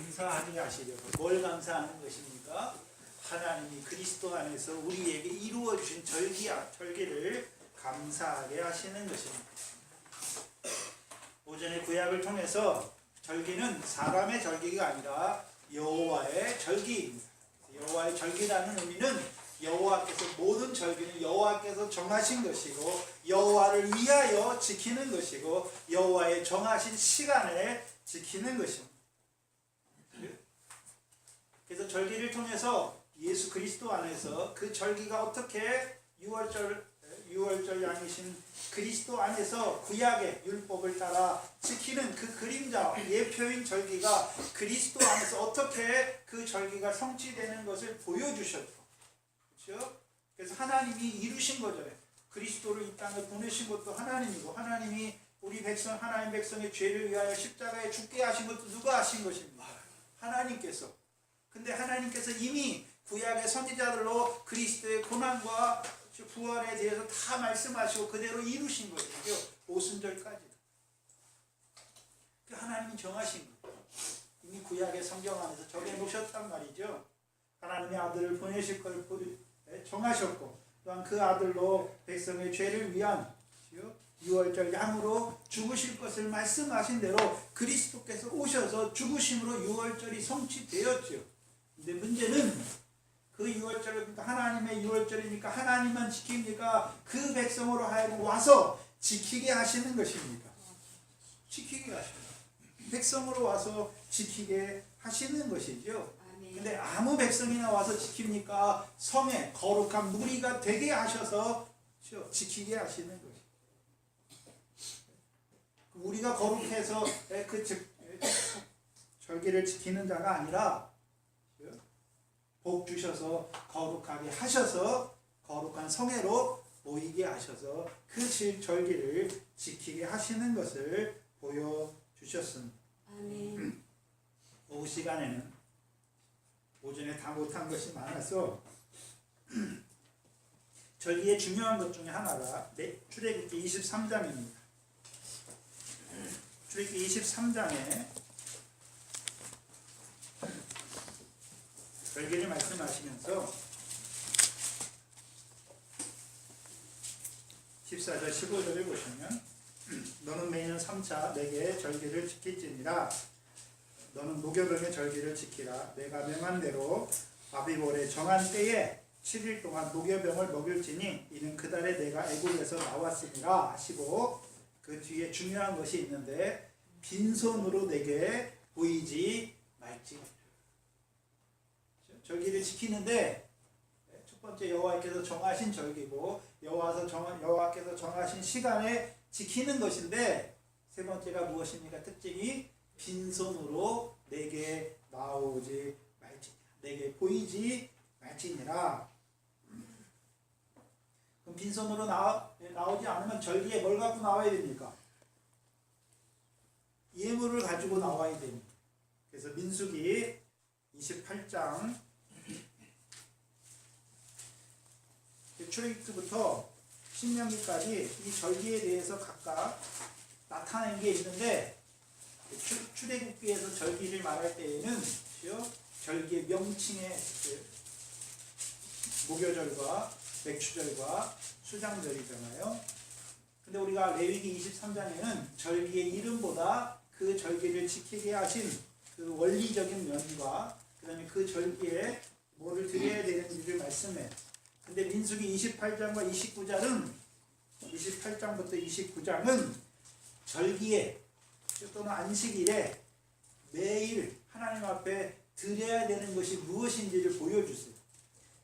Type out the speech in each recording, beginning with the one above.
감사하니 하시려고. 뭘 감사하는 것입니까? 하나님이 그리스도 안에서 우리에게 이루어 주신 절기를 감사하게 하시는 것입니다. 오전에 구약을 통해서 절기는 사람의 절기가 아니라 여호와의 절기입니다. 여호와의 절기라는 의미는 여호와께서 모든 절기는 여호와께서 정하신 것이고 여호와를 위하여 지키는 것이고 여호와의 정하신 시간에 지키는 것입니다. 그래서 절기를 통해서 예수 그리스도 안에서 그 절기가 어떻게 유월절 양이신 그리스도 안에서 구약의 율법을 따라 지키는 그 그림자 예표인 절기가 그리스도 안에서 어떻게 그 절기가 성취되는 것을 보여주셨고, 그렇죠? 그래서 하나님이 이루신 거잖아요. 그리스도를 이 땅에 보내신 것도 하나님이고, 하나님이 우리 백성, 하나님 백성의 죄를 위하여 십자가에 죽게 하신 것도 누가 하신 것입니까? 하나님께서. 근데 하나님께서 이미 구약의 선지자들로 그리스도의 고난과 부활에 대해서 다 말씀하시고 그대로 이루신 것이죠. 오순절까지. 그 하나님이 정하신 거예요. 이미 구약의 성경 안에서 정해놓으셨단 말이죠. 하나님의 아들을 보내실 걸 정하셨고, 또한 그 아들로 백성의 죄를 위한 유월절 양으로 죽으실 것을 말씀하신 대로 그리스도께서 오셔서 죽으심으로 유월절이 성취되었죠. 근데 문제는 그 유월절은 하나님의 유월절이니까 하나님만 지킵니까? 그 백성으로 하여금 와서 지키게 하시는 것입니까? 지키게 하시는 백성으로 와서 지키게 하시는 것이죠. 근데 아무 백성이나 와서 지킵니까? 성에 거룩한 무리가 되게 하셔서 지키게 하시는 것이죠. 우리가 거룩해서 그 절기를 지키는 자가 아니라 복 주셔서 거룩하게 하셔서 거룩한 성회로 모이게 하셔서 그 절기를 지키게 하시는 것을 보여주셨습니다. 아멘. 오후 시간에는 오전에 다 못한 것이 많아서 절기의 중요한 것 중에 하나가 출애굽기 23장입니다. 출애굽기 23장에 절기를 말씀하시면서 14절 15절을 보시면 너는 매년 3차 내게 절기를 지킬지니라. 너는 무교병의 절기를 지키라. 내가 명한 대로 아비볼의 정한 때에 7일 동안 무교병을 먹일지니 이는 그 달에 내가 애굽에서 나왔으니라 하시고, 그 뒤에 중요한 것이 있는데 빈손으로 내게 보이지 말지. 절기를 지키는데 첫 번째 여호와께서 정하신 절기고 여호와께서 정하신 시간에 지키는 것인데, 세 번째가 무엇입니까? 특징이 빈손으로 내게 나오지 말지, 내게 보이지 말지니라. 그럼 빈손으로 나오지 않으면 절기에 뭘 갖고 나와야 됩니까? 예물을 가지고 나와야 됩니다. 그래서 민수기 28장 출애굽기부터 신명기까지 이 절기에 대해서 각각 나타낸 게 있는데, 출애굽기에서 절기를 말할 때에는 절기의 명칭의 무교절과 맥추절과 수장절이잖아요. 근데 우리가 레위기 23장에는 절기의 이름보다 그 절기를 지키게 하신 그 원리적인 면과 그 다음에 그 절기에 뭐를 드려야 되는지를 말씀해요. 근데 민수기 28장과 28장부터 29장은 절기에 또는 안식일에 매일 하나님 앞에 드려야 되는 것이 무엇인지를 보여주세요.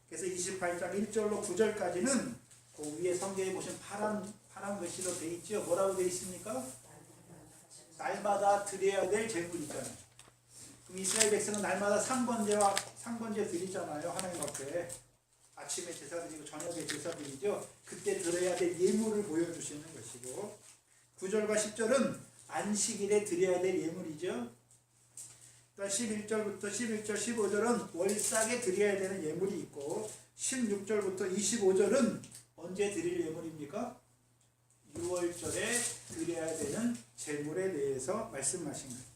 그래서 28장 1절로 9절까지는 그 위에 성경에 보시면 파란 글씨로 되어 있죠. 뭐라고 되어 있습니까? 날마다 드려야 될 제물이잖아요. 그럼 이스라엘 백성은 날마다 상번제 드리잖아요. 하나님 앞에 아침에 제사 드리고 저녁에 제사 드리죠. 그때 드려야 될 예물을 보여주시는 것이고, 9절과 10절은 안식일에 드려야 될 예물이죠. 또 11절부터 11절 15절은 월삭에 드려야 되는 예물이 있고, 16절부터 25절은 언제 드릴 예물입니까? 6월절에 드려야 되는 제물에 대해서 말씀하신 거예요.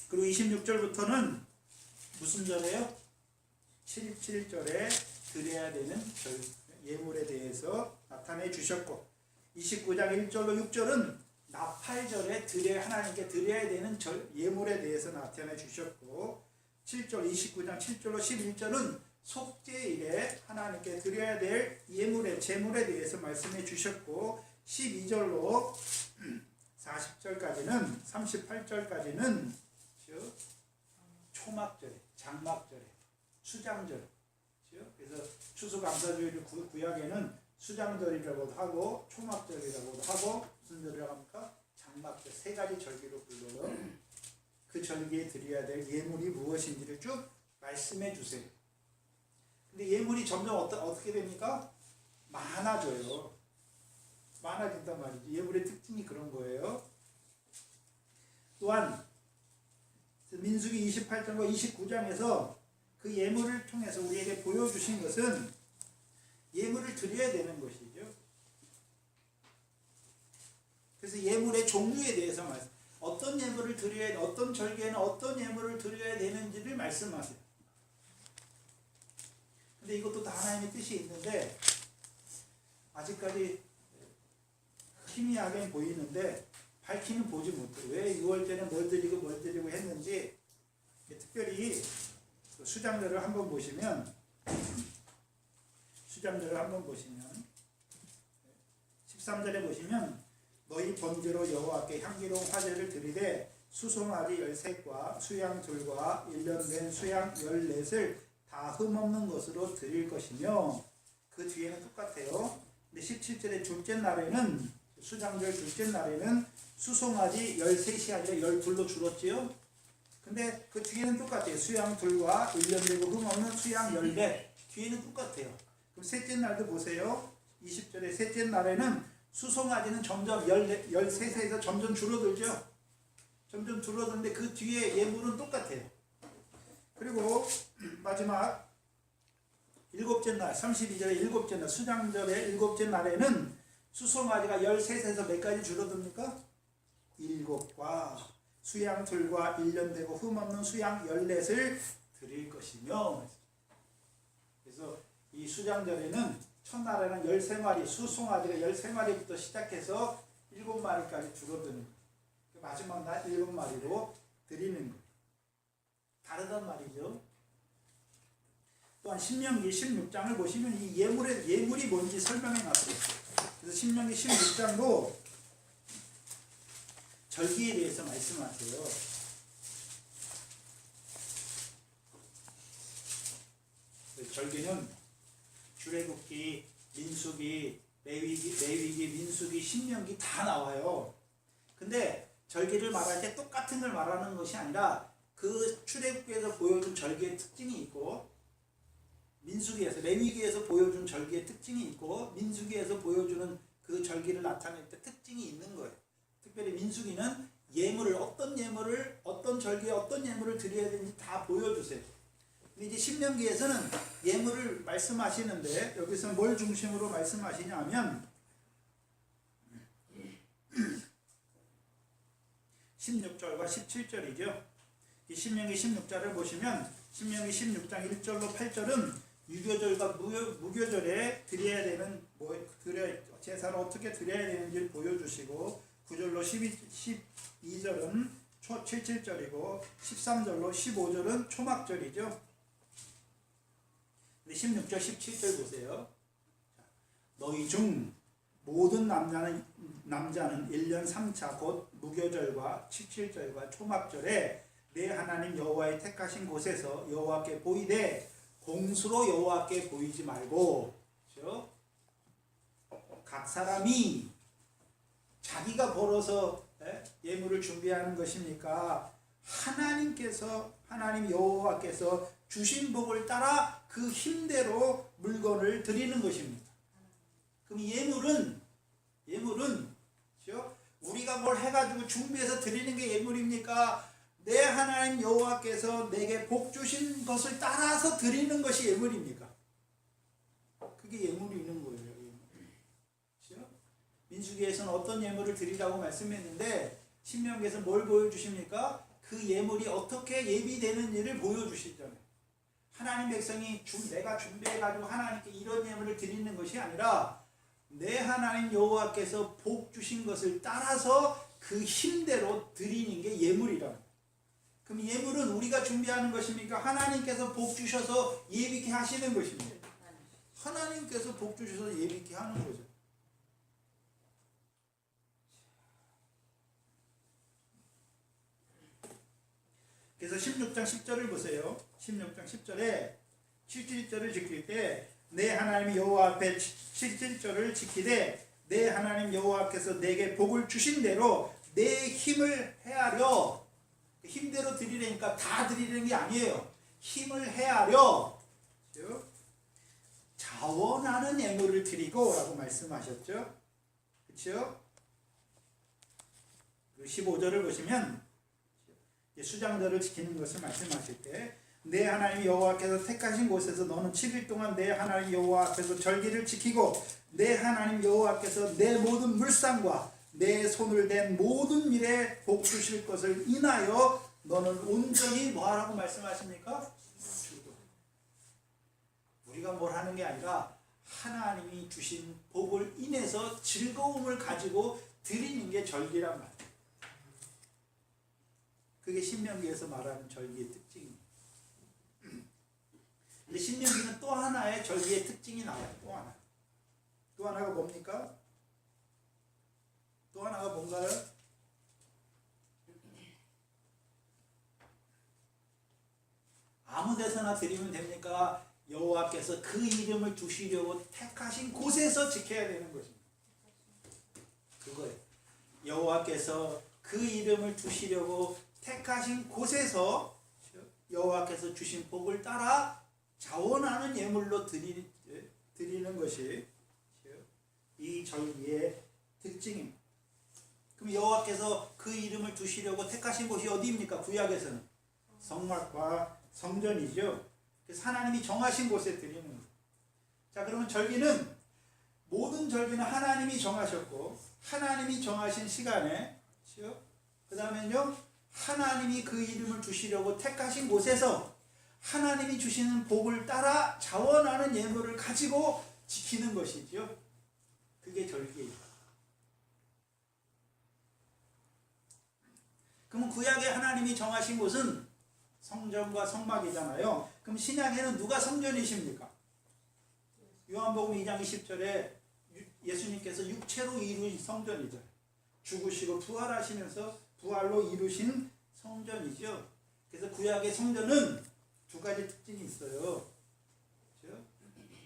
그리고 26절부터는 무슨 절이에요? 7절에 드려야 되는 예물에 대해서 나타내 주셨고, 29장 1절로 6절은 나팔절에 하나님께 드려야 되는 예물에 대해서 나타내 주셨고, 29장 7절로 11절은 속죄일에 하나님께 드려야 될 제물에 대해서 말씀해 주셨고, 12절로 40절까지는 38절까지는 초막절에, 장막절에, 수장절, 그래서 추수감사주일 구약에는 수장절이라고도 하고 초막절이라고도 하고 무슨 절이라고 합니까? 장막절, 세 가지 절기로 불러요. 그 절기에 드려야 될 예물이 무엇인지를 쭉 말씀해 주세요. 근데 예물이 점점 어떻게 됩니까? 많아져요. 많아진단 말이죠. 예물의 특징이 그런 거예요. 또한 민수기 28장과 29장에서 그 예물을 통해서 우리에게 보여주신 것은 예물을 드려야 되는 것이죠. 그래서 예물의 종류에 대해서 어떤 예물을 드려야, 어떤 절기에는 어떤 예물을 드려야 되는지를 말씀하세요. 근데 이것도 다 하나님의 뜻이 있는데 아직까지 희미하게 보이는데 밝히는 보지 못해요. 왜 6월째는 뭘 드리고 했는지. 특별히 수장절을 한번 보시면 13절에 보시면 너희 번제로 여호와께 향기로운 화제를 드리되 수송아지 13과 수양 둘과 1년 된 수양 14을 다 흠없는 것으로 드릴 것이며, 그 뒤에는 똑같아요. 근데 17절의 둘째 날에는, 수장절 둘째 날에는 수송아지 13이 아니라 12로 줄었지요. 근데 그 뒤에는 똑같아요. 수양 둘과 1년 되고 흠없는 수양 14, 뒤에는 똑같아요. 그럼 셋째 날도 보세요. 20절의 셋째 날에는 수송아지는 점점 13세에서 점점 줄어들죠. 점점 줄어드는데 그 뒤에 예물은 똑같아요. 그리고 마지막 일곱째 날, 32절의 일곱째 날, 수장절의 일곱째 날에는 수송아지가 13세에서 몇 가지 줄어듭니까? 7과 수양 둘과 1년 되고 흠없는 수양 14을 드릴 것이며, 그래서 이 수장절에는 첫날에는 13마리, 수송아지가 13마리부터 시작해서 7마리까지 줄어드는 거예요. 마지막 날 7마리로 드리는 거예요. 다르단 말이죠. 또한 신명기 16장을 보시면 이 예물이 뭔지 설명해 놨어요. 그래서 신명기 16장도 절기에 대해서 말씀하세요. 절기는 출애굽기, 민수기, 레위기, 민수기, 신명기 다 나와요. 근데 절기를 말할 때 똑같은 걸 말하는 것이 아니라 그 출애굽기에서 보여준 절기의 특징이 있고, 민수기에서, 레위기에서 보여준 절기의 특징이 있고, 민수기에서 보여주는 그 절기를 나타낼 때 특징이 있는 거예요. 특별히 민수기는 어떤 절기에 어떤 예물을 드려야 되는지 다 보여주세요. 근데 이제 신명기에서는 예물을 말씀하시는데 여기서 뭘 중심으로 말씀하시냐면 16절과 17절이죠. 이 신명기 16절을 보시면 신명기 16장 1절로 8절은 유교절과 무교절에 드려야 되는 제사를 어떻게 드려야 되는지를 보여주시고, 9절로 12절은 77절이고 13절로 15절은 초막절이죠. 16절 17절 보세요. 너희 중 모든 남자는 1년 3차 곧 무교절과 17절과 초막절에 내 하나님 여호와의 택하신 곳에서 여호와께 보이되 공수로 여호와께 보이지 말고, 그렇죠? 각 사람이 자기가 벌어서 예물을 준비하는 것입니까? 하나님 여호와께서 주신 복을 따라 그 힘대로 물건을 드리는 것입니다. 그럼 예물은 그렇죠? 우리가 뭘 해가지고 준비해서 드리는 게 예물입니까? 내 하나님 여호와께서 내게 복 주신 것을 따라서 드리는 것이 예물입니까? 그게 예물이 있는 거예요. 그렇죠? 민수기에서는 어떤 예물을 드리라고 말씀했는데 신명기에서 뭘 보여주십니까? 그 예물이 어떻게 예비되는지를 보여주시잖아요. 하나님 백성이 내가 준비해가지고 하나님께 이런 예물을 드리는 것이 아니라 내 하나님 여호와께서 복 주신 것을 따라서 그 힘대로 드리는 게 예물이라. 그럼 예물은 우리가 준비하는 것입니까? 하나님께서 복 주셔서 예비케 하시는 것입니다. 하나님께서 복 주셔서 예비케 하는 거죠. 그래서 16장 10절을 보세요. 16장 10절에 7절을 지킬 때 내 하나님 여호와 앞에 7절을 지키되 내 하나님 여호와께서 내게 복을 주신 대로 내 힘을 헤아려, 힘대로 드리려니까 다 드리는 게 아니에요. 힘을 헤아려 자원하는 예물을 드리고 라고 말씀하셨죠. 그렇죠? 15절을 보시면 수장절을 지키는 것을 말씀하실 때 내 하나님 여호와께서 택하신 곳에서 너는 7일 동안 내 하나님 여호와 앞에서 절기를 지키고 내 하나님 여호와께서 내 모든 물상과 내 손을 댄 모든 일에 복 주실 것을 인하여 너는 온전히 뭐하라고 말씀하십니까? 우리가 뭘 하는 게 아니라 하나님이 주신 복을 인해서 즐거움을 가지고 드리는 게 절기란 말이에요. 그게 신명기에서 말하는 절기의 특징입니다. 근데 신명기는 또 하나의 절기의 특징이 나와요. 또 하나가 뭡니까? 또 하나가 뭔가요? 아무 데서나 드리면 됩니까? 여호와께서 그 이름을 두시려고 택하신 곳에서 지켜야 되는 것입니다. 그거예요. 여호와께서 그 이름을 두시려고 택하신 곳에서 여호와께서 주신 복을 따라 자원하는 예물로 드리는 것이 이 절기의 특징입니다. 그럼 여호와께서 그 이름을 두시려고 택하신 곳이 어디입니까? 구약에서는 성막과 성전이죠. 그래서 하나님이 정하신 곳에 드리는 거예요. 자, 그러면 절기는 모든 절기는 하나님이 정하셨고 하나님이 정하신 시간에 그 다음에는요 하나님이 그 이름을 주시려고 택하신 곳에서 하나님이 주시는 복을 따라 자원하는 예물을 가지고 지키는 것이죠. 그게 절기예요. 그러면 구약에 하나님이 정하신 곳은 성전과 성막이잖아요. 그럼 신약에는 누가 성전이십니까? 요한복음 2장 20절에 예수님께서 육체로 이루신 성전이죠. 죽으시고 부활하시면서 부활로 이루신 성전이죠. 그래서 구약의 성전은 두 가지 특징이 있어요. 그렇죠?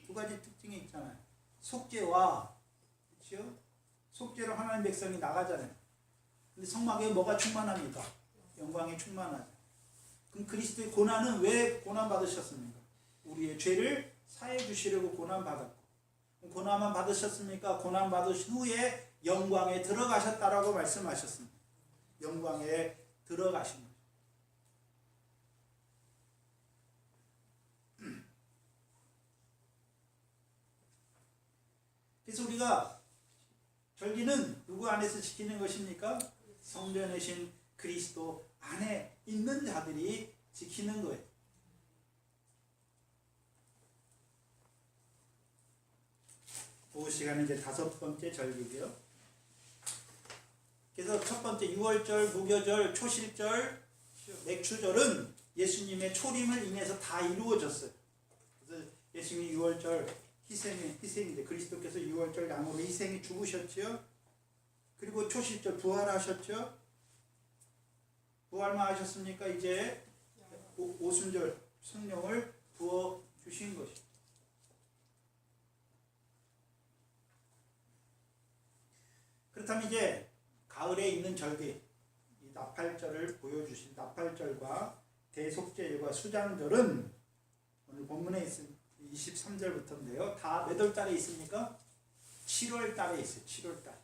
두 가지 특징이 있잖아요. 속죄와, 그렇죠? 속죄로 하나님 백성이 나가잖아요. 근데 성막에 뭐가 충만합니까? 영광이 충만하죠. 그럼 그리스도의 고난은 왜 고난 받으셨습니까? 우리의 죄를 사해 주시려고 고난 받았고, 고난만 받으셨습니까? 고난 받으신 후에 영광에 들어가셨다라고 말씀하셨습니다. 영광에 들어가신 거죠. 그래서 우리가 절기는 누구 안에서 지키는 것입니까? 성전이신 그리스도 안에 있는 자들이 지키는 거예요. 오후 시간은 이제 5번째 절기고요. 그래서 첫 번째 6월절, 무교절, 초실절, 맥추절은 예수님의 초림을 인해서 다 이루어졌어요. 그래서 예수님이 6월절 희생인데 그리스도께서 6월절 양으로 희생이 죽으셨죠. 그리고 초실절 부활하셨죠. 부활만 하셨습니까? 이제 오순절 성령을 부어 주신 것이죠. 그렇다면 이제 가을에 있는 절기, 이 나팔절을 보여주신 나팔절과 대속죄일과 수장절은 오늘 본문에 있습니다. 23절부터인데요. 다 몇 월 달에 있습니까? 7월 달에 있어요. 7월 달.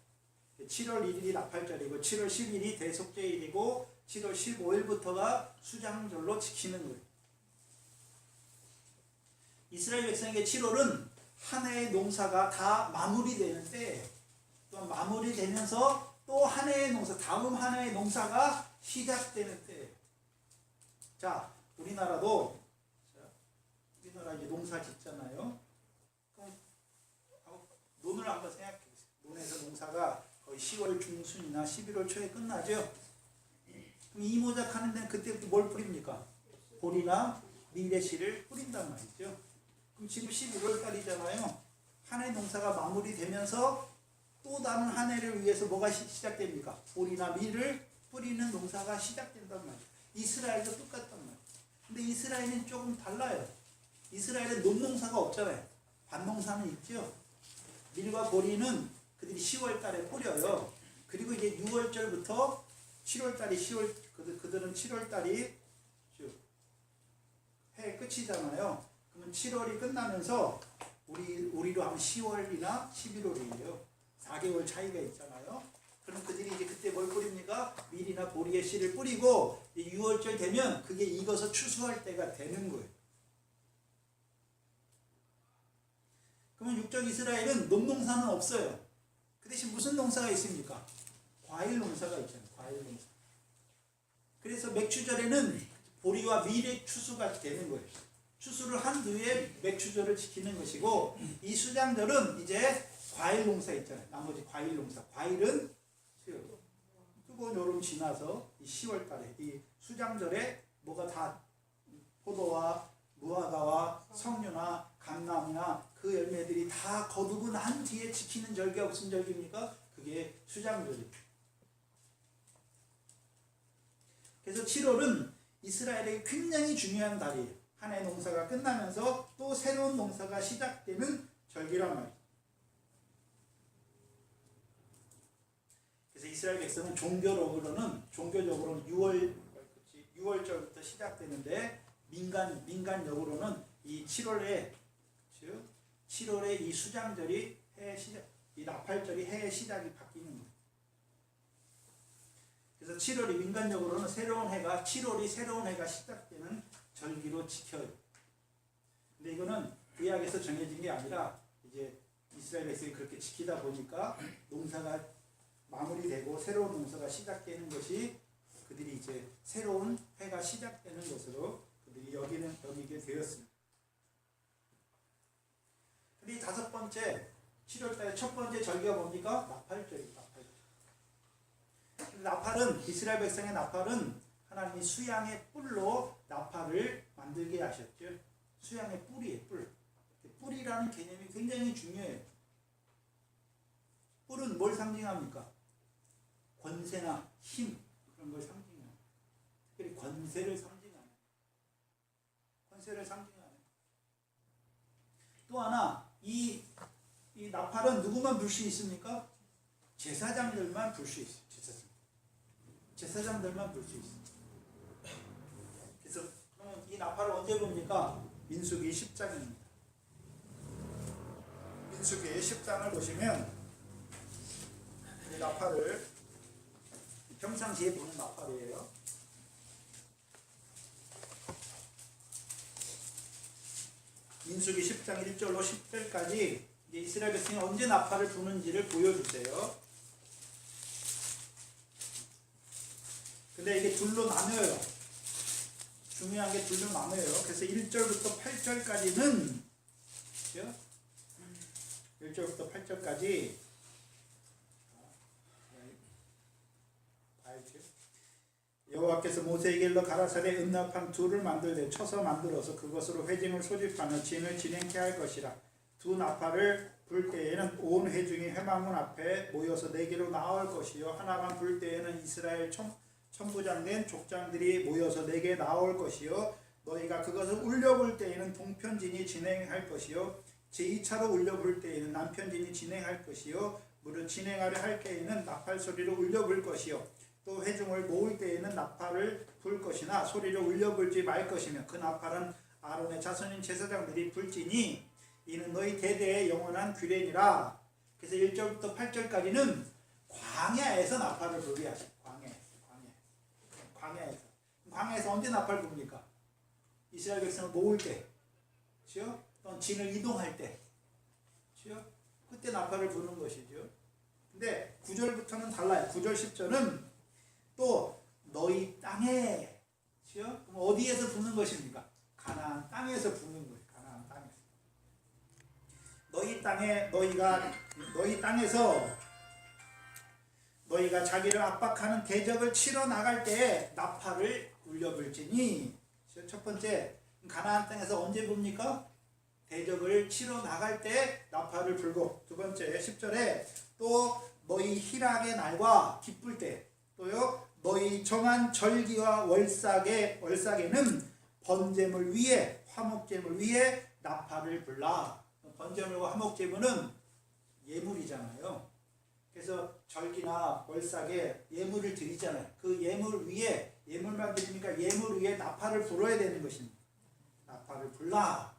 7월 1일이 나팔절이고 7월 10일이 대속죄일이고 7월 15일부터가 수장절로 지키는 거예요. 이스라엘 백성에게 7월은 한 해의 농사가 다 마무리되는 때예요. 또 마무리되면서 또 한 해의 농사, 다음 한 해의 농사가 시작되는 때예요. 자, 우리나라도 우리나라 이제 농사 짓잖아요. 그럼 논을 한번 생각해 보세요. 논에서 농사가 거의 10월 중순이나 11월 초에 끝나죠. 그럼 이모작하는 데는 그때부터 뭘 뿌립니까? 보리나 밀레씨를 뿌린단 말이죠. 그럼 지금 11월 달이잖아요. 한 해 농사가 마무리되면서 또 다른 한 해를 위해서 뭐가 시작됩니까? 보리나 밀을 뿌리는 농사가 시작된단 말이에요. 이스라엘도 똑같단 말이에요. 근데 이스라엘은 조금 달라요. 이스라엘은 논농사가 없잖아요. 밭농사는 있죠. 밀과 보리는 그들이 10월 달에 뿌려요. 그리고 이제 6월절부터 7월 달이 그들은 7월 달이 해 끝이잖아요. 그러면 7월이 끝나면서 우리로 하면 10월이나 11월이에요. 4개월 차이가 있잖아요. 그럼 그들이 이제 그때 뭘 뿌립니까? 밀이나 보리의 씨를 뿌리고 6월절 되면 그게 익어서 추수할 때가 되는 거예요. 그러면 육적 이스라엘은 논농사는 없어요. 그 대신 무슨 농사가 있습니까? 과일 농사가 있잖아요. 과일 농사. 그래서 맥추절에는 보리와 밀의 추수가 되는 거예요. 추수를 한 뒤에 맥추절을 지키는 것이고, 이 수장절은 이제 과일 농사 있잖아요. 나머지 과일 농사. 과일은 뜨거운 여름 지나서 이 10월 달에 이 수장절에 뭐가 다 포도와 무화과와 석류나 감남이나 그 열매들이 다 거두고 난 뒤에 지키는 절기가 무슨 절기입니까? 그게 수장절이에요. 그래서 7월은 이스라엘에게 굉장히 중요한 달이에요. 한 해 농사가 끝나면서 또 새로운 농사가 시작되는 절기란 말이에요. 그래서 이스라엘 백성은 종교적으로는 6월절부터 시작되는데 민간적으로는 이 7월에 이 수장절이 이 나팔절이 해의 시작이 바뀌는 거예요. 그래서 7월이 민간적으로는 7월이 새로운 해가 시작되는 절기로 지켜요. 근데 이거는 구약에서 정해진 게 아니라 이제 이스라엘 백성이 그렇게 지키다 보니까 농사가 마무리되고 새로운 농사가 시작되는 것이 그들이 이제 새로운 해가 시작되는 것으로 그들이 여기게 되었습니다. 근데 이 5번째 7월달의 첫 번째 절기가 뭡니까? 나팔절입니다. 나팔은 이스라엘 백성의 나팔은 하나님이 수양의 뿔로 나팔을 만들게 하셨죠. 수양의 뿔이에요. 뿔이라는 개념이 굉장히 중요해요. 뿔은 뭘 상징합니까? 권세나 힘 그런 걸 상징해요. 특별히 권세를 상징하는. 또 하나 이 나팔은 누구만 불 수 있습니까? 제사장들만 불 수 있어요. 제사장들만 불 수 있어요. 그래서 이 나팔을 언제 봅니까? 민수기 10장입니다. 민수기 10장을 보시면 이 나팔을 평상시에 보는 나팔이에요. 민수기 10장 1절로 10절까지 이스라엘 백성이 언제 나팔을 부는지를 보여주세요. 근데 이게 둘로 나뉘어요. 중요한 게 둘로 나눠요. 그래서 1절부터 8절까지는 1절부터 8절까지 여호와께서 모세에게 일러 가라사대 은나팔 둘을 만들되 쳐서 만들어서 그것으로 회중을 소집하며 진을 진행케 할 것이라. 두 나팔을 불 때에는 온 회중이 회막문 앞에 모여서 내게로 나올 것이요 하나만 불 때에는 이스라엘 천부장된 족장들이 모여서 내게 나올 것이요 너희가 그것을 울려불 때에는 동편진이 진행할 것이요 제2차로 울려불 때에는 남편진이 진행할 것이요 무릇 진행하려 할 때에는 나팔 소리로 울려불 것이요 또 회중을 모을 때에는 나팔을 불 것이나 소리를 울려불지 말 것이며 그 나팔은 아론의 자손인 제사장들이 불지니 이는 너희 대대의 영원한 규례니라. 그래서 1절부터 8절까지는 광야에서 나팔을 불게 하십니다. 광야에서 언제 나팔 부릅니까? 이스라엘 백성을 모을 때, 그렇죠? 또 진을 이동할 때, 그렇죠? 그때 나팔을 부는 것이죠. 근데 9절부터는 달라요. 9절 10절은 또 너희 땅에, 그렇죠? 그럼 어디에서 붙는 것입니까? 가나안 땅에서 붙는 거예요. 가나안 땅에서. 너희 땅에서 너희가 자기를 압박하는 대적을 치러 나갈 때에 나팔을 울려불지니. 첫 번째, 가나안 땅에서 언제 붑니까? 대적을 치러 나갈 때 나팔을 불고. 두 번째 10절에 또 너희 희락의 날과 기쁠 때, 또요 너희 정한 절기와 월삭에는 번제물 위에 화목제물 위에 나팔을 불라. 번제물과 화목제물은 예물이잖아요. 그래서 절기나 월삭에 예물을 드리잖아요. 그 예물 위에, 예물만 드리니까 예물 위에 나팔을 불어야 되는 것입니다. 나팔을 불라.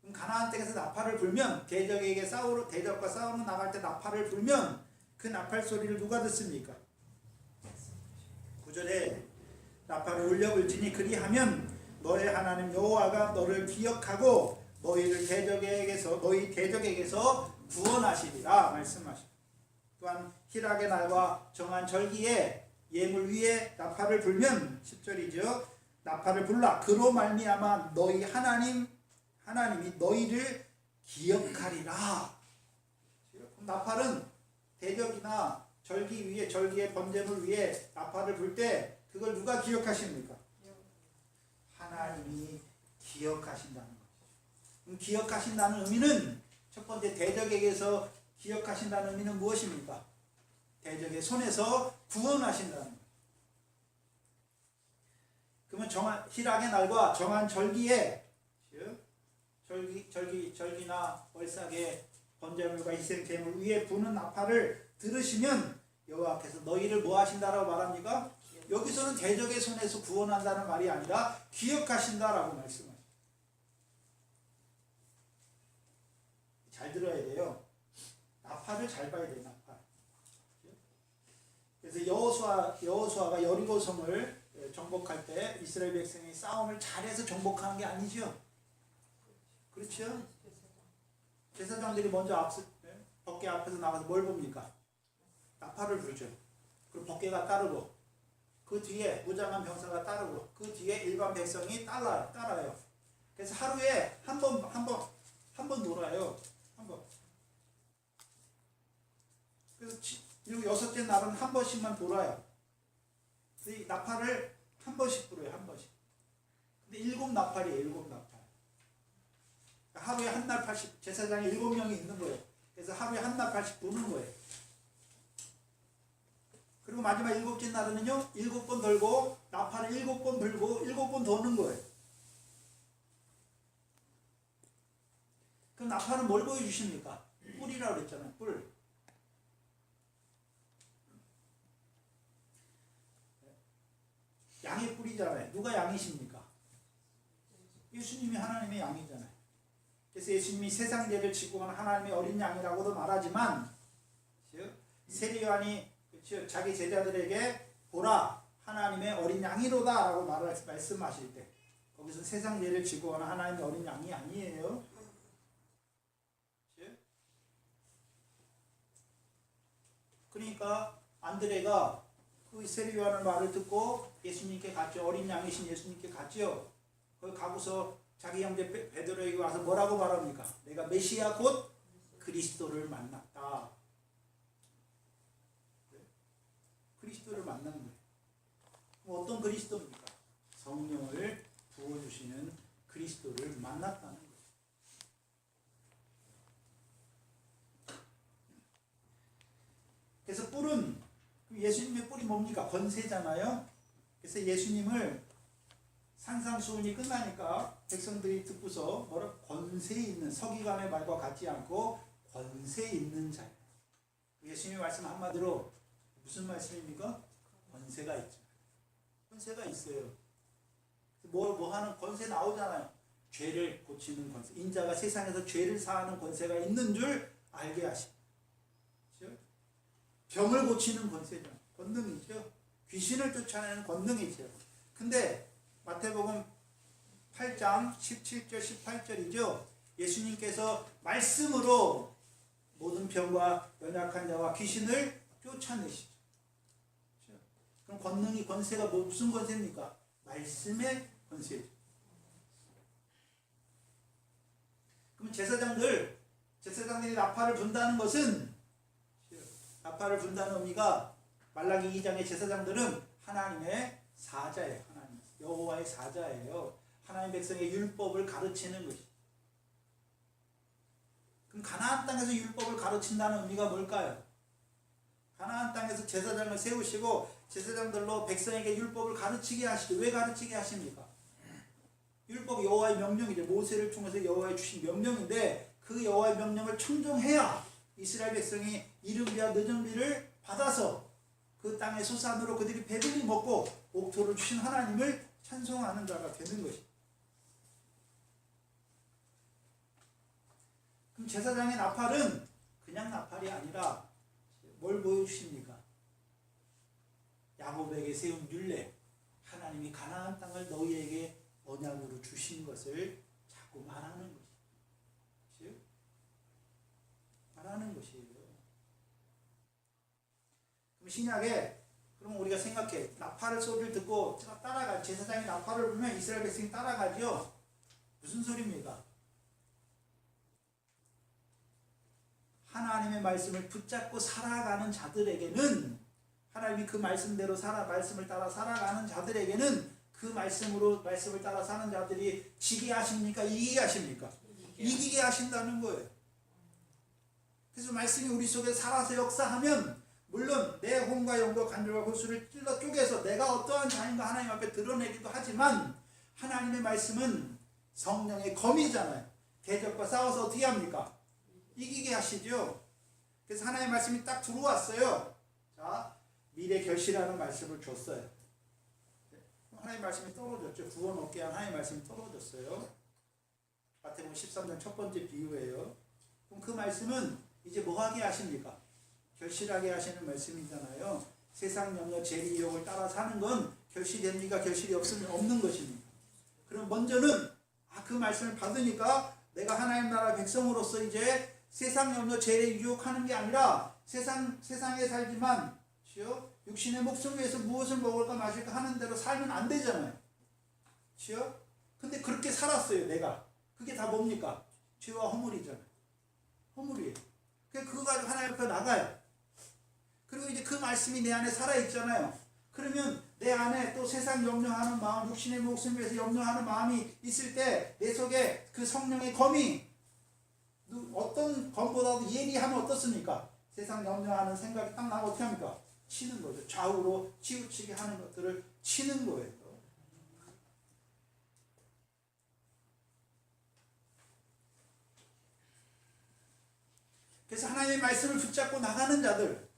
그럼 가나안 땅에서 나팔을 불면, 대적과 싸우러 나갈 때 나팔을 불면 그 나팔 소리를 누가 듣습니까? 9절에 나팔을 울려불지니 그리하면 너의 하나님 여호와가 너를 기억하고 너희 대적에게서 구원하시리라 말씀하십니다. 또한 희락의 날과 정한 절기에 예물 위에 나팔을 불면 10절이죠. 나팔을 불라. 그로 말미암아 너희 하나님이 너희를 기억하리라. 나팔은 대적이나 절기의 번제물 위에 나팔을 불 때 그걸 누가 기억하십니까? 하나님이 기억하신다는 거죠. 그럼 기억하신다는 의미는 첫 번째 대적에게서 기억하신다는 의미는 무엇입니까? 대적의 손에서 구원하신다는 거예요. 그러면 희락의 날과 정한 절기에 절기나 월삭의 번제물과 희생제물 위에 부는 나팔을 들으시면 여호와께서 너희를 뭐 하신다라고 말합니까? 여기서는 대적의 손에서 구원한다는 말이 아니라 기억하신다라고 말씀하십니다. 잘 들어야 돼요. 나팔을 잘 봐야 돼요. 나팔. 그래서 여호수아가 여리고성을 정복할 때 이스라엘 백성이 싸움을 잘해서 정복하는 게 아니죠. 그렇죠? 제사장들이 먼저 법궤 앞에서 나가서 뭘 봅니까? 나팔을 불죠. 그리고 법궤가 따르고 그 뒤에 무장한 병사가 따르고 그 뒤에 일반 백성이 따라요. 그래서 하루에 한 번 놀아요. 한 번. 그래서 여섯째 날은 한 번씩만 돌아요. 이 나팔을 한 번씩 불어요. 한 번씩. 근데 7나팔이에요. 7나팔. 하루에 한 나팔씩, 제사장이 7명이 있는 거예요. 그래서 하루에 한 나팔씩 부는 거예요. 그리고 마지막 7째 날은요, 7번 돌고, 나팔을 7번 불고, 7번 도는 거예요. 그럼 나팔은 뭘 보여주십니까? 뿔이라고 그랬잖아요. 뿔. 양의 뿔이잖아요. 누가 양이십니까? 예수님이 하나님의 양이잖아요. 그래서 예수님이 세상 죄를 지고 간 하나님의 어린 양이라고도 말하지만, 세례 요한이 자기 제자들에게 보라 하나님의 어린 양이로다 라고 말씀하실 때 거기서 세상 죄를 지고 가는 하나님의 어린 양이 아니에요. 그러니까 안드레가 그 세례 요한의 말을 듣고 예수님께 갔죠. 어린 양이신 예수님께 갔죠. 거기 가고서 자기 형제 베드로에게 와서 뭐라고 말합니까? 내가 메시아 곧 그리스도를 만났다. 그리스도를 만난 거예요. 어떤 그리스도입니까? 성령을 부어주시는 그리스도를 만났다는 거예요. 그래서 뿔은, 예수님의 뿔이 뭡니까? 권세잖아요. 그래서 예수님을 산상수훈이 끝나니까 백성들이 듣고서 뭐라 권세 있는, 서기관의 말과 같지 않고 권세 있는 자예요. 예수님의 말씀 한마디로 무슨 말씀입니까? 권세가 있죠. 권세가 있어요. 뭐 하는 권세 나오잖아요. 죄를 고치는 권세. 인자가 세상에서 죄를 사하는 권세가 있는 줄 알게 하시고, 병을 고치는 권세죠. 권능이죠. 귀신을 쫓아내는 권능이죠. 근데 마태복음 8장 17절 18절이죠. 예수님께서 말씀으로 모든 병과 연약한 자와 귀신을 쫓아내시죠. 그럼 권능이, 권세가 무슨 권세입니까? 말씀의 권세죠. 그럼 제사장들이 나팔을 분다는 것은, 나팔을 분다는 의미가 말라기 2장의 제사장들은 하나님의 사자예요. 하나님 여호와의 사자예요. 하나님 백성의 율법을 가르치는 것이. 그럼 가나안 땅에서 율법을 가르친다는 의미가 뭘까요? 가나안 땅에서 제사장을 세우시고 제사장들로 백성에게 율법을 가르치게 하시죠. 왜 가르치게 하십니까? 율법 여호와의 명령이죠. 모세를 통해서 여호와의 주신 명령인데 그 여호와의 명령을 청종해야 이스라엘 백성이 이른비와 늦은비를 받아서 그 땅의 소산으로 그들이 배불리 먹고 옥토를 주신 하나님을 찬송하는 자가 되는 것입니다. 그럼 제사장의 나팔은 그냥 나팔이 아니라 뭘 보여주십니까? 야곱에게 세운 율례, 하나님이 가나안 땅을 너희에게 언약으로 주신 것을 자꾸 말하는 것이에요. 말하는 것이에요. 그럼 신약에, 그럼 우리가 생각해, 나팔 소리를 듣고 따라가, 제사장이 나팔을 불면 이스라엘 백성이 따라가죠. 무슨 소리입니까? 하나님의 말씀을 붙잡고 살아가는 자들에게는, 하나님이 그 말씀대로 말씀을 따라 살아가는 자들에게는 그 말씀을 따라 사는 자들이 지게 하십니까? 이기게 하십니까? 이기게 하신다는 거예요. 그래서 말씀이 우리 속에 살아서 역사하면, 물론 내 혼과 영과 간절과 골수를 찔러 쪼개서 내가 어떠한 자인가 하나님 앞에 드러내기도 하지만, 하나님의 말씀은 성령의 검이잖아요. 대적과 싸워서 어떻게 합니까? 이기게 하시죠. 그래서 하나님의 말씀이 딱 들어왔어요. 자, 미래 결실하는 말씀을 줬어요. 하나님의 말씀이 떨어졌죠. 구원 얻게 한 하나님의 말씀이 떨어졌어요. 마태복음 13장 첫 번째 비유예요. 그럼 그 말씀은 이제 뭐 하게 하십니까? 결실하게 하시는 말씀이잖아요. 세상 염려, 재리, 유혹을 따라 사는 건 결실됩니까? 결실이 없는 것입니다. 그럼 먼저는 그 말씀을 받으니까 내가 하나님 나라 백성으로서 이제 세상 염려, 재리, 유혹하는 게 아니라 세상에 살지만 육신의 목숨을 위해서 무엇을 먹을까 마실까 하는 대로 살면 안 되잖아요. 근데 그렇게 살았어요. 내가. 그게 다 뭡니까? 죄와 허물이잖아요. 허물이에요. 그거 가지고 하나님 앞에 나가요. 그리고 이제 그 말씀이 내 안에 살아있잖아요. 그러면 내 안에 또 세상 염려하는 마음, 육신의 목숨을 위해서 염려하는 마음이 있을 때 내 속에 그 성령의 검이, 어떤 검보다도 예리하면 어떻습니까? 세상 염려하는 생각이 딱 나면 어떻게 합니까? 치는 거죠. 좌우로 치우치게 하는 것들을 치는 거예요. 그래서 하나님의 말씀을 붙잡고 나가는 자들,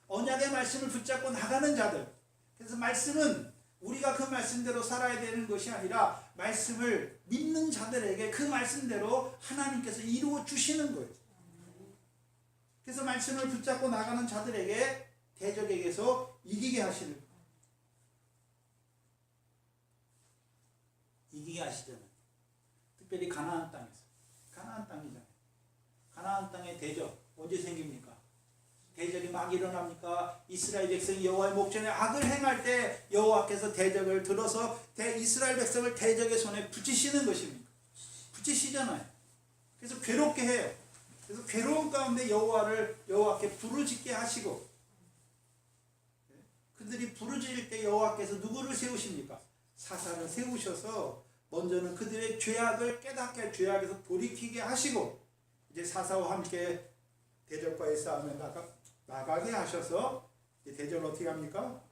언약의 말씀을 붙잡고 나가는 자들. 그래서 말씀은 우리가 그 말씀대로 살아야 되는 것이 아니라 말씀을 믿는 자들에게 그 말씀대로 하나님께서 이루어 주시는 거예요. 그래서 말씀을 붙잡고 나가는 자들에게 대적에게서 이기게 하시는 거예요. 이기게 하시잖아요. 특별히 가나안 땅에서. 가나안 땅이잖아요. 가나안 땅의 대적 언제 생깁니까? 대적이 막 일어납니까? 이스라엘 백성이 여호와의 목전에 악을 행할 때 여호와께서 대적을 들어서 이스라엘 백성을 대적의 손에 붙이시는 것입니다. 붙이시잖아요. 그래서 괴롭게 해요. 그래서 괴로운 가운데 여호와께 부르짖게 하시고, 그들이 부르짖을 때 여호와께서 누구를 세우십니까? 사사를 세우셔서 먼저는 그들의 죄악을 깨닫게, 죄악에서 돌이키게 하시고, 이제 사사와 함께 대적과의 싸움에 나가게 하셔서 이제 대적을 어떻게 합니까?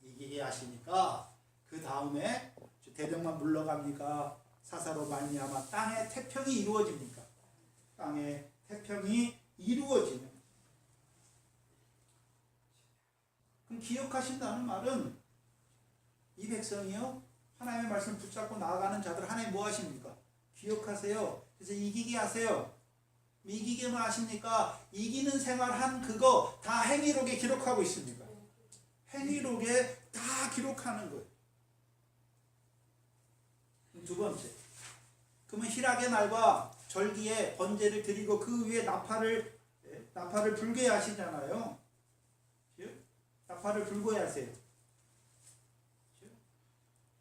이기게 하시니까 그 다음에 대적만 물러갑니까? 사사로 말미암아 땅의 태평이 이루어집니까? 땅의 태평이 이루어지는. 그럼 기억하신다는 말은 이 백성이요, 하나님의 말씀을 붙잡고 나아가는 자들 하나님 뭐 하십니까? 기억하세요. 그래서 이기게 하세요. 이기게만 하십니까? 이기는 생활한 그거 다 행위록에 기록하고 있습니다. 행위록에 다 기록하는 거예요. 두 번째, 그러면 희락의 날과 절기에 번제를 드리고 그 위에 나팔을 불게 하시잖아요. 나팔을 불게 하세요.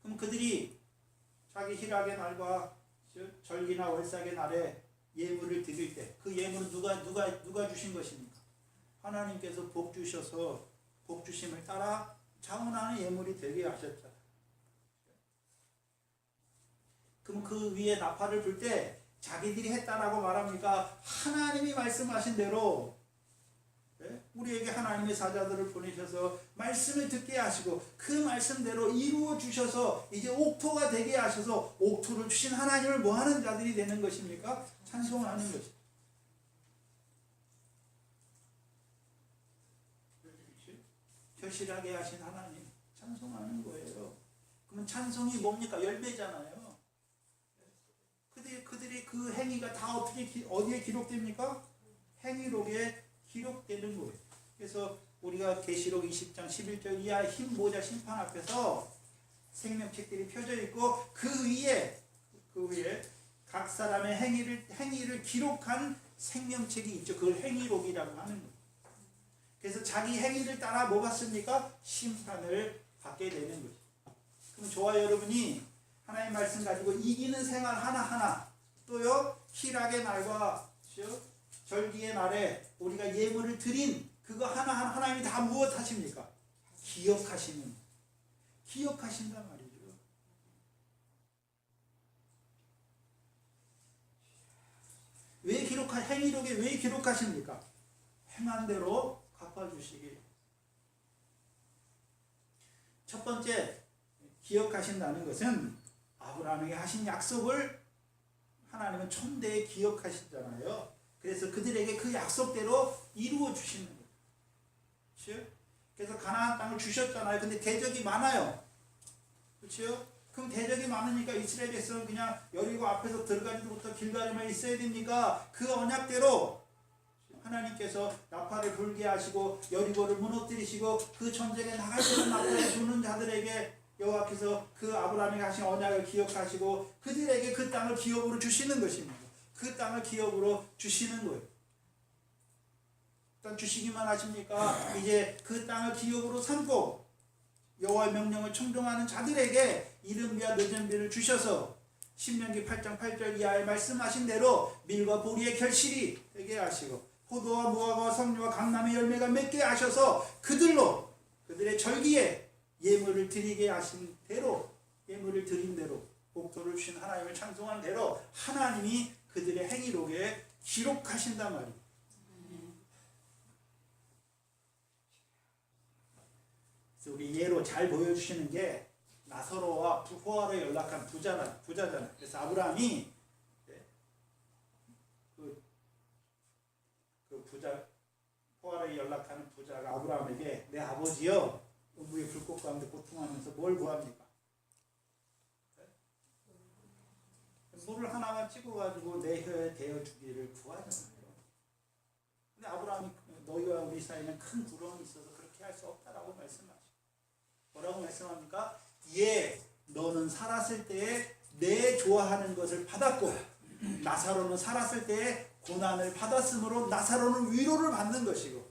그럼 그들이 자기 희락의 날과 절기나 월삭의 날에 예물을 드릴 때 그 예물은 누가 주신 것입니까? 하나님께서 복 주셔서 복 주심을 따라 자원하는 예물이 되게 하셨잖아요. 그럼 그 위에 나팔을 불 때 자기들이 했다라고 말합니까? 하나님이 말씀하신 대로 우리에게 하나님의 사자들을 보내셔서 말씀을 듣게 하시고 그 말씀대로 이루어 주셔서 이제 옥토가 되게 하셔서 옥토를 주신 하나님을 뭐하는 자들이 되는 것입니까? 찬송하는 것입니다. 결실하게 하신 하나님 찬송하는 거예요. 그러면 찬송이 뭡니까? 열매잖아요. 그들이 그 행위가 다 어디에 기록됩니까? 행위록에 기록되는 거예요. 그래서 우리가 계시록 20장 11절 이하 흰 모자 심판 앞에서 생명책들이 펴져 있고 그 위에 각 사람의 행위를 기록한 생명책이 있죠. 그걸 행위록이라고 하는 거예요. 그래서 자기 행위를 따라 뭐 받습니까? 심판을 받게 되는 거죠. 그럼 저와 여러분이 하나님 말씀 가지고 이기는 생활 하나하나 또요 희락의 날과 절기의 날에 우리가 예물을 드린 그거 하나하나 하나님이 다 무엇 하십니까? 기억하신단 말이죠. 왜 행위록에 왜 기록하십니까? 행한 대로 갚아주시기. 첫 번째 기억하신다는 것은 아브라함에게 하신 약속을 하나님은 천대에 기억하시잖아요. 그래서 그들에게 그 약속대로 이루어 주시는 거예요. 그렇죠? 그래서 가나안 땅을 주셨잖아요. 근데 대적이 많아요. 그렇죠? 그럼 대적이 많으니까 이스라엘 백성은 그냥 여리고 앞에서 들어가지도 못하고 길가에만 있어야 됩니까? 그 언약대로 하나님께서 나팔을 불게 하시고 여리고를 무너뜨리시고 그 전쟁에 나갈 때는 나팔을 주는 자들에게 여호와께서 그 아브라함에게 하신 언약을 기억하시고 그들에게 그 땅을 기업으로 주시는 것입니다. 그 땅을 기업으로 주시는 거예요. 일단 주시기만 하십니까? 이제 그 땅을 기업으로 삼고 여호와의 명령을 청종하는 자들에게 이른비와 늦은비를 주셔서 신명기 8장 8절 이하에 말씀하신 대로 밀과 보리의 결실이 되게 하시고 포도와 무화과와 석류와 강남의 열매가 맺게 하셔서 그들의 절기에 예물을 드리게 하신 대로 예물을 드린 대로 옥토를 주신 하나님을 찬송한 대로 하나님이 그들의 행위록에 기록하신단 말이에요. 그래서 우리 예로 잘 보여주시는 게 나사로와 포화로 연락한 부자잖아요. 그래서 아브라함이 그 부자 포화로 연락하는 부자가 아브라함에게 내 아버지여 음부의 불꽃 가운데 고통하면서 뭘 구합니까? 물을 하나만 찍어가지고 내 혀에 대어 주기를 구하잖아요. 근데 아브라함이 너희와 우리 사이에는 큰 구렁이 있어서 그렇게 할 수 없다라고 말씀하시죠. 뭐라고 말씀합니까? 너는 살았을 때에 내 좋아하는 것을 받았고 나사로는 살았을 때에 고난을 받았으므로 나사로는 위로를 받는 것이고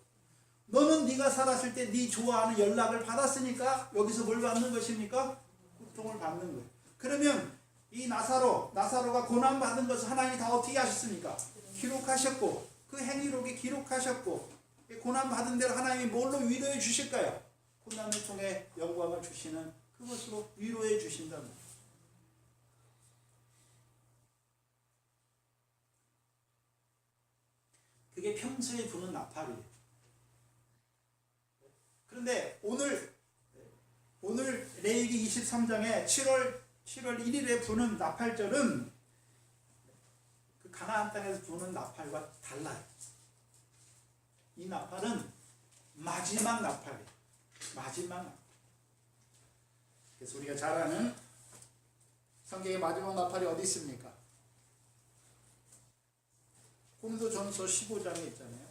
너는 네가 살았을 때 네 좋아하는 연락을 받았으니까 여기서 뭘 받는 것입니까? 고통을 받는 거예요. 그러면 이 나사로가 고난 받은 것을 하나님이 다 어떻게 하셨습니까? 기록하셨고 그 행위록에 기록하셨고 고난 받은 대로 하나님이 뭘로 위로해 주실까요? 고난을 통해 영광을 주시는 그것으로 위로해 주신다는 거예요. 그게 평소에 부는 나팔이에요. 그런데 오늘 레위기 23장에 7월 1일에 부는 나팔절은 그 가나안 땅에서 부는 나팔과 달라요. 이 나팔은 마지막 나팔이에요. 마지막 나팔. 그래서 우리가 잘 아는 성경의 마지막 나팔이 어디 있습니까? 고린도전서 15장에 있잖아요.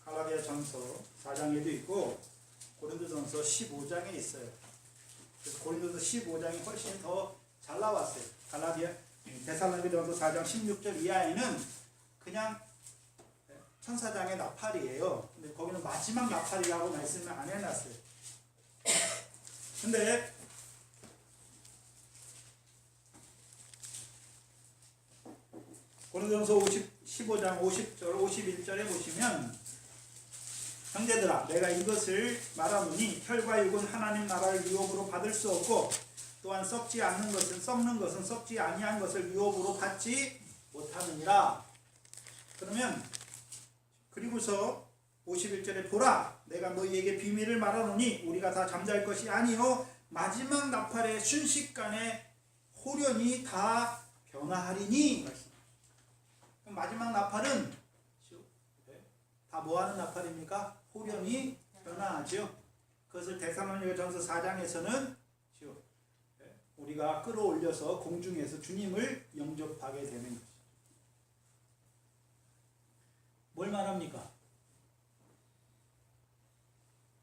갈라디아전서 4장에도 있고 고린도전서 15장에 있어요. 그래서 고린도전서 15장이 훨씬 더 잘 나왔어요. 데살로니가전서 4장 16절 이하에는 그냥 천사장의 나팔이에요. 근데 거기는 마지막 나팔이라고 말씀을 안 해놨어요. 근데 고린도전서 15장 50절 51절에 보시면 형제들아 내가 이것을 말하노니 혈과 육은 하나님 나라를 유업으로 받을 수 없고 또한 썩는 것은 썩지 아니한 것을 유업으로 받지 못하느니라. 그러면 그리고서 51절에 보라 내가 너희에게 비밀을 말하노니 우리가 다 잠잘 것이 아니요 마지막 나팔의 순식간에 호련히 다 변화하리니. 그럼 마지막 나팔은 다 뭐하는 나팔입니까? 호련히 변화하죠. 그것을 데살로니가전서 4장에서는 우리가 끌어올려서 공중에서 주님을 영접하게 되는 것이죠. 뭘 말합니까?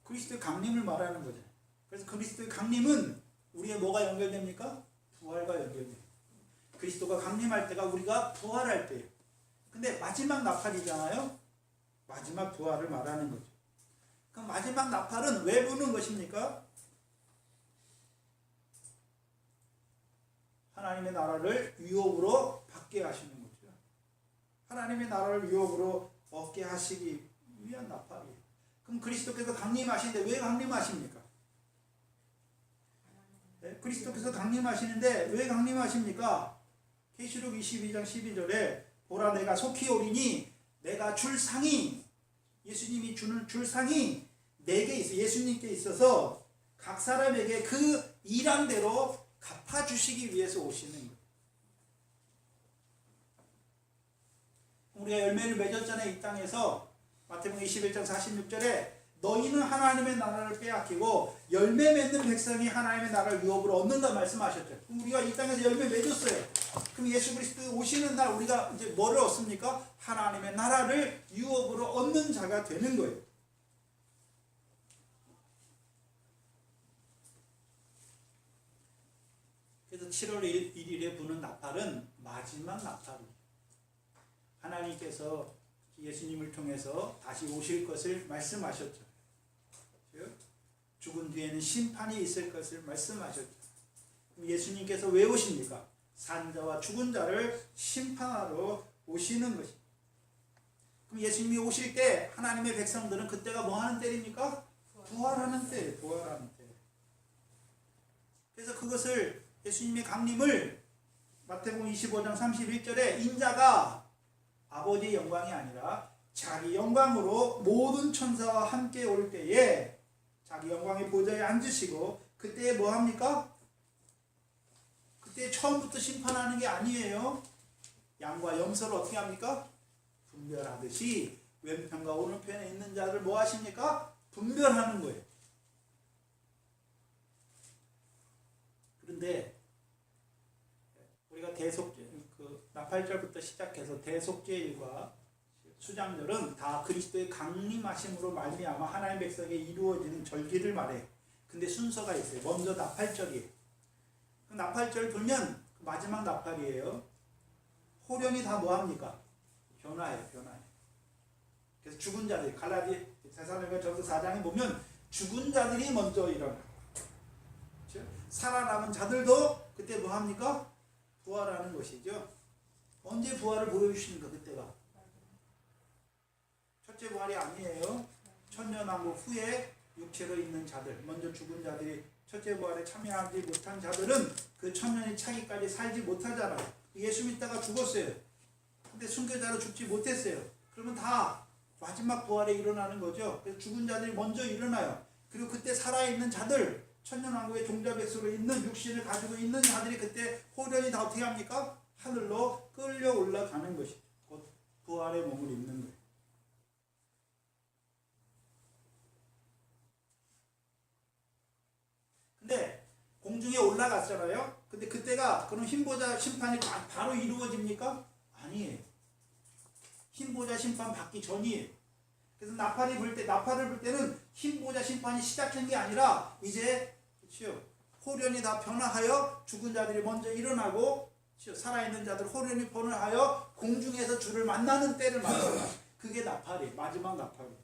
그리스도의 강림을 말하는 거죠. 그래서 그리스도의 강림은 우리의 뭐가 연결됩니까? 부활과 연결돼요. 그리스도가 강림할 때가 우리가 부활할 때예요. 근데 마지막 나팔이잖아요. 마지막 부활을 말하는 거죠. 그럼 마지막 나팔은 왜 부는 것입니까? 하나님의 나라를 유업으로 받게 하시는 거죠. 하나님의 나라를 유업으로 얻게 하시기 위한 나팔이에요. 그럼 그리스도께서 강림하시는데 왜 강림하십니까? 네? 그리스도께서 강림하시는데 왜 강림하십니까? 계시록 22장 12절에 보라 내가 속히 오리니 내가 줄 상이 예수님이 주는 줄 상이 내게 있어 예수님께 있어서 각 사람에게 그 일한 대로 갚아주시기 위해서 오시는 거예요. 우리가 열매를 맺었잖아요. 이 땅에서 마태복음 21장 46절에 너희는 하나님의 나라를 빼앗기고 열매 맺는 백성이 하나님의 나라를 유업으로 얻는다 말씀하셨죠. 그럼 우리가 이 땅에서 열매 맺었어요. 그럼 예수 그리스도 오시는 날 우리가 이제 뭐를 얻습니까? 하나님의 나라를 유업으로 얻는 자가 되는 거예요. 그래서 7월 1일에 부는 나팔은 마지막 나팔이에요. 하나님께서 예수님을 통해서 다시 오실 것을 말씀하셨죠. 죽은 뒤에는 심판이 있을 것을 말씀하셨죠. 예수님께서 왜 오십니까? 산자와 죽은 자를 심판하러 오시는 것입니다. 그럼 예수님이 오실 때 하나님의 백성들은 그때가 뭐 하는 때입니까? 부활하는 때예요. 부활하는 때. 그래서 그것을 예수님의 강림을 마태복음 25장 31절에 인자가 아버지의 영광이 아니라 자기 영광으로 모든 천사와 함께 올 때에 자기 영광의 보좌에 앉으시고 그때 뭐 합니까? 그때 처음부터 심판하는 게 아니에요. 양과 염소를 어떻게 합니까? 분별하듯이 왼편과 오른편에 있는 자를 뭐 하십니까? 분별하는 거예요. 그런데 우리가 나팔절부터 시작해서 대속죄일과 수장절은 다 그리스도의 강림하심으로 말미암아 하나님 백성에게 이루어지는 절기를 말해요. 근데 순서가 있어요. 먼저 나팔절이에요. 그 나팔절 불면 마지막 나팔이에요. 호련이 다 뭐합니까? 변화해요. 그래서 죽은 자들 데살로니가전서 4장에 보면 죽은 자들이 먼저 일어나요. 살아남은 자들도 그때 뭐합니까? 부활하는 것이죠. 언제 부활을 보여주십니까? 그때가 첫째 부활이 아니에요. 천년왕국 후에 육체로 있는 자들, 먼저 죽은 자들이 첫째 부활에 참여하지 못한 자들은 그 천년이 차기까지 살지 못하잖아요. 예수 믿다가 죽었어요. 근데 순교자로 죽지 못했어요. 그러면 다 마지막 부활에 일어나는 거죠. 그래서 죽은 자들이 먼저 일어나요. 그리고 그때 살아있는 자들, 천년왕국의 종자백수로 있는 육신을 가지고 있는 자들이 그때 호련히 다 어떻게 합니까? 하늘로 끌려 올라가는 것이죠. 곧 부활의 몸을 입는 거예요. 근데 공중에 올라갔잖아요. 근데 그때가 그럼 흰보자 심판이 바로 이루어집니까? 아니에요. 흰보자 심판 받기 전이에요. 그래서 나팔을 불 때는 흰보자 심판이 시작한 게 아니라 이제 그렇죠. 호련이 다 변화하여 죽은 자들이 먼저 일어나고 그렇죠. 살아있는 자들 호련이 변화하여 공중에서 주를 만나는 때를 말합니다. 그게 나팔이에요. 마지막 나팔이에요.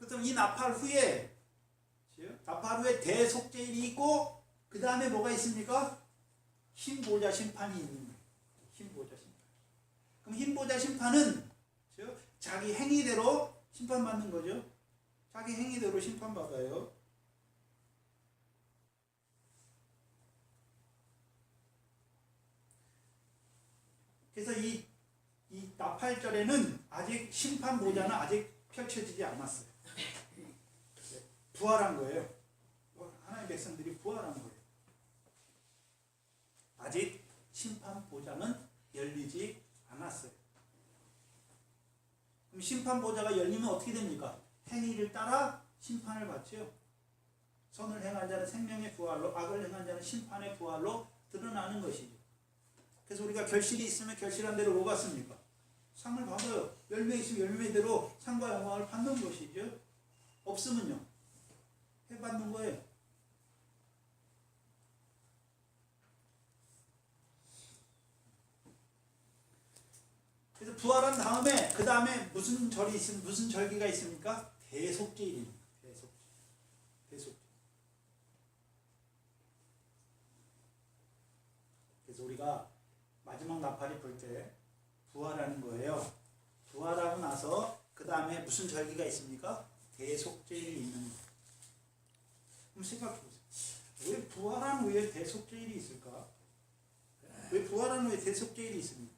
그렇다면 이 나팔 후에 대속죄일이 있고 그 다음에 뭐가 있습니까? 흰보자 심판이 있는 거예요. 흰보자 심판. 그럼 흰보자 심판은 자기 행위대로 심판받는 거죠. 자기 행위대로 심판받아요. 그래서 이 나팔절에는 아직 심판보자는 아직 펼쳐지지 않았어요. 부활한 거예요. 하나님의 백성들이 부활한 거예요. 아직 심판보자는 열리지 않았어요. 그럼 심판보자가 열리면 어떻게 됩니까? 행위를 따라 심판을 받죠. 선을 행한 자는 생명의 부활로, 악을 행한 자는 심판의 부활로 드러나는 것이죠. 그래서 우리가 결실이 있으면 결실한 대로 뭐 받습니까? 상을 받아요. 열매 있으면 열매대로 상과 영광을 받는 것이죠. 없으면요, 해받는 거예요. 그래서 부활한 다음에 그 다음에 무슨 절이 있으면 무슨 절기가 있습니까? 대속죄일입니다. 대속죄. 그래서 우리가 마지막 나팔이 불 때 부활하는 거예요. 부활하고 나서 그 다음에 무슨 절기가 있습니까? 대속죄일이 있는 거예요. 그럼 생각해 보세요. 왜 부활한 후에 대속죄일이 있을까? 왜 부활한 후에 대속죄일이 있습니까?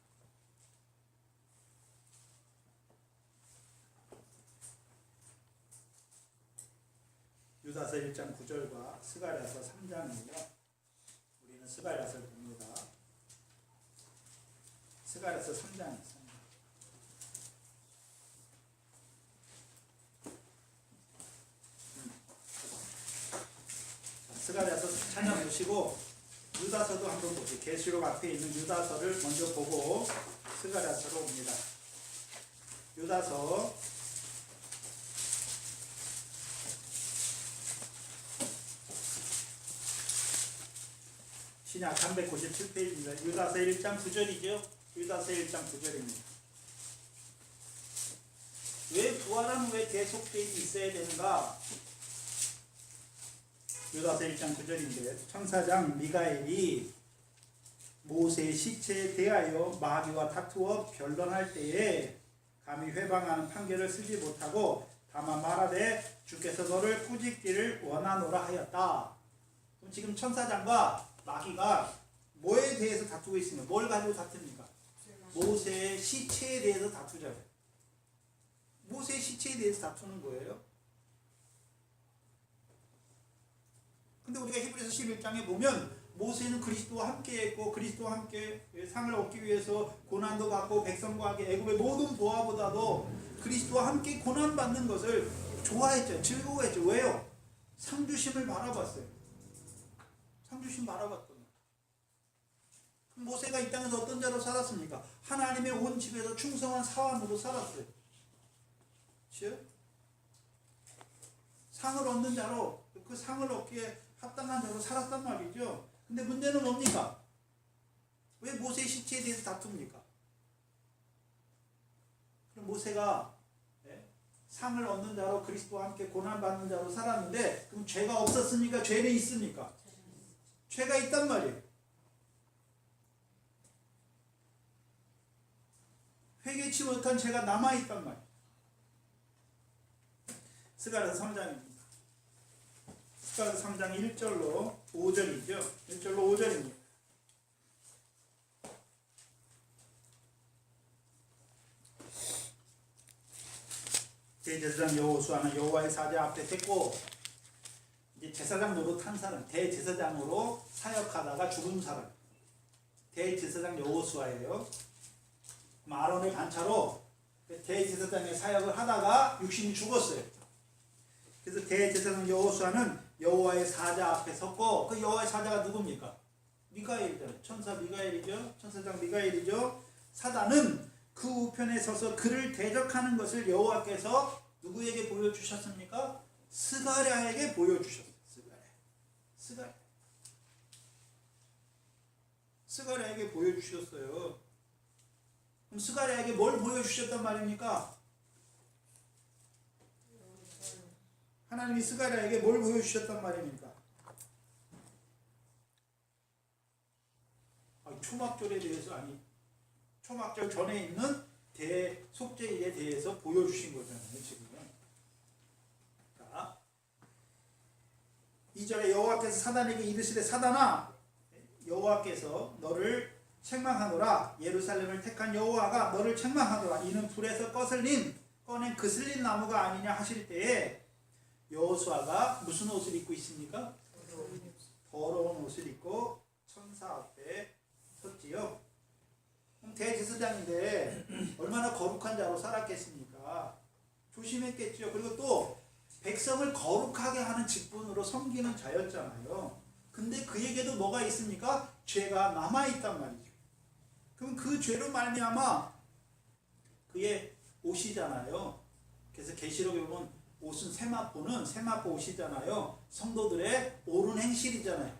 유다서 1장 9절과 스가랴서 3장입니다. 우리는 스가랴서를 봅니다. 스가랴서 3장입니다. 스가랴서 찾아보시고 유다서도 한번 보세요. 계시록 앞에 있는 유다서를 먼저 보고 스가랴서로 옵니다. 유다서 신약 397페이지입니다. 유다서 1장 9절이죠. 유다서 1장 9절입니다. 왜 부활한 후에 대속죄일이 있어야 되는가? 유다서 1장 9절인데 천사장 미가엘이 모세의 시체에 대하여 마귀와 다투어 변론할 때에 감히 회방하는 판결을 쓰지 못하고 다만 말하되 주께서 너를 꾸짖기를 원하노라 하였다. 그럼 지금 천사장과 마귀가 뭐에 대해서 다투고 있습니까? 뭘 가지고 다툽니까? 모세의 시체에 대해서 다투잖아요. 모세의 시체에 대해서 다투는 거예요. 근데 우리가 히브리서 11장에 보면 모세는 그리스도와 함께 했고 그리스도와 함께 상을 얻기 위해서 고난도 받고 백성과 함께 애굽의 모든 보화보다도 그리스도와 함께 고난받는 것을 좋아했죠. 즐거워했죠. 왜요? 상주심을 바라봤어요. 상주심 바라봤던 거예요. 모세가 이 땅에서 어떤 자로 살았습니까? 하나님의 온 집에서 충성한 사원으로 살았어요. 그렇죠? 상을 얻는 자로, 그 상을 얻기에 합당한 자로 살았단 말이죠. 근데 문제는 뭡니까? 왜 모세의 시체에 대해서 다툽니까? 그럼 모세가 상을 얻는 자로 그리스도와 함께 고난받는 자로 살았는데 그럼 죄가 없었습니까? 죄는 있습니까? 죄가 있단 말이에요. 회개치 못한 죄가 남아있단 말이에요. 스가랴서 3장입니다. 스가랴서 3장 1절로 5절이죠. 1절로 5절입니다. 대제사장 여호수아는 여호와의 사자 앞에 섰고 이제 제사장 노릇한 사람, 대제사장으로 사역하다가 죽은 사람, 대제사장 여호수아예요. 아론의 반차로 대제사장의 사역을 하다가 육신이 죽었어요. 그래서 대제사장 여호수아는 여호와의 사자 앞에 섰고 그 여호와의 사자가 누굽니까? 미가엘이죠. 천사 미가엘이죠. 천사장 미가엘이죠. 사단은 그 우편에 서서 그를 대적하는 것을 여호와께서 누구에게 보여주셨습니까? 스가랴에게 보여주셨어요. 스가랴에게 보여주셨어요. 그럼 스가랴에게 뭘 보여주셨단 말입니까? 하나님이 스가랴에게 뭘 보여주셨단 말입니까? 초막절에 대해서 아니 초막절 전에 있는 대속죄일에 대해서 보여주신 거잖아요. 지금은. 자, 2절에 여호와께서 사단에게 이르시되 사단아 여호와께서 너를 책망하노라. 예루살렘을 택한 여호와가 너를 책망하노라. 이는 불에서 꺼낸 그슬린 나무가 아니냐 하실 때에 여호수아가 무슨 옷을 입고 있습니까? 더러운 옷을 입고 천사 앞에 섰지요. 대제사장인데 얼마나 거룩한 자로 살았겠습니까? 조심했겠죠. 그리고 또 백성을 거룩하게 하는 직분으로 섬기는 자였잖아요. 근데 그에게도 뭐가 있습니까? 죄가 남아있단 말이죠. 그럼 그 죄로 말미암아 그의 옷이잖아요. 그래서 계시록에 보면 옷은 세마포는 세마포 옷이잖아요. 성도들의 옳은 행실이잖아요.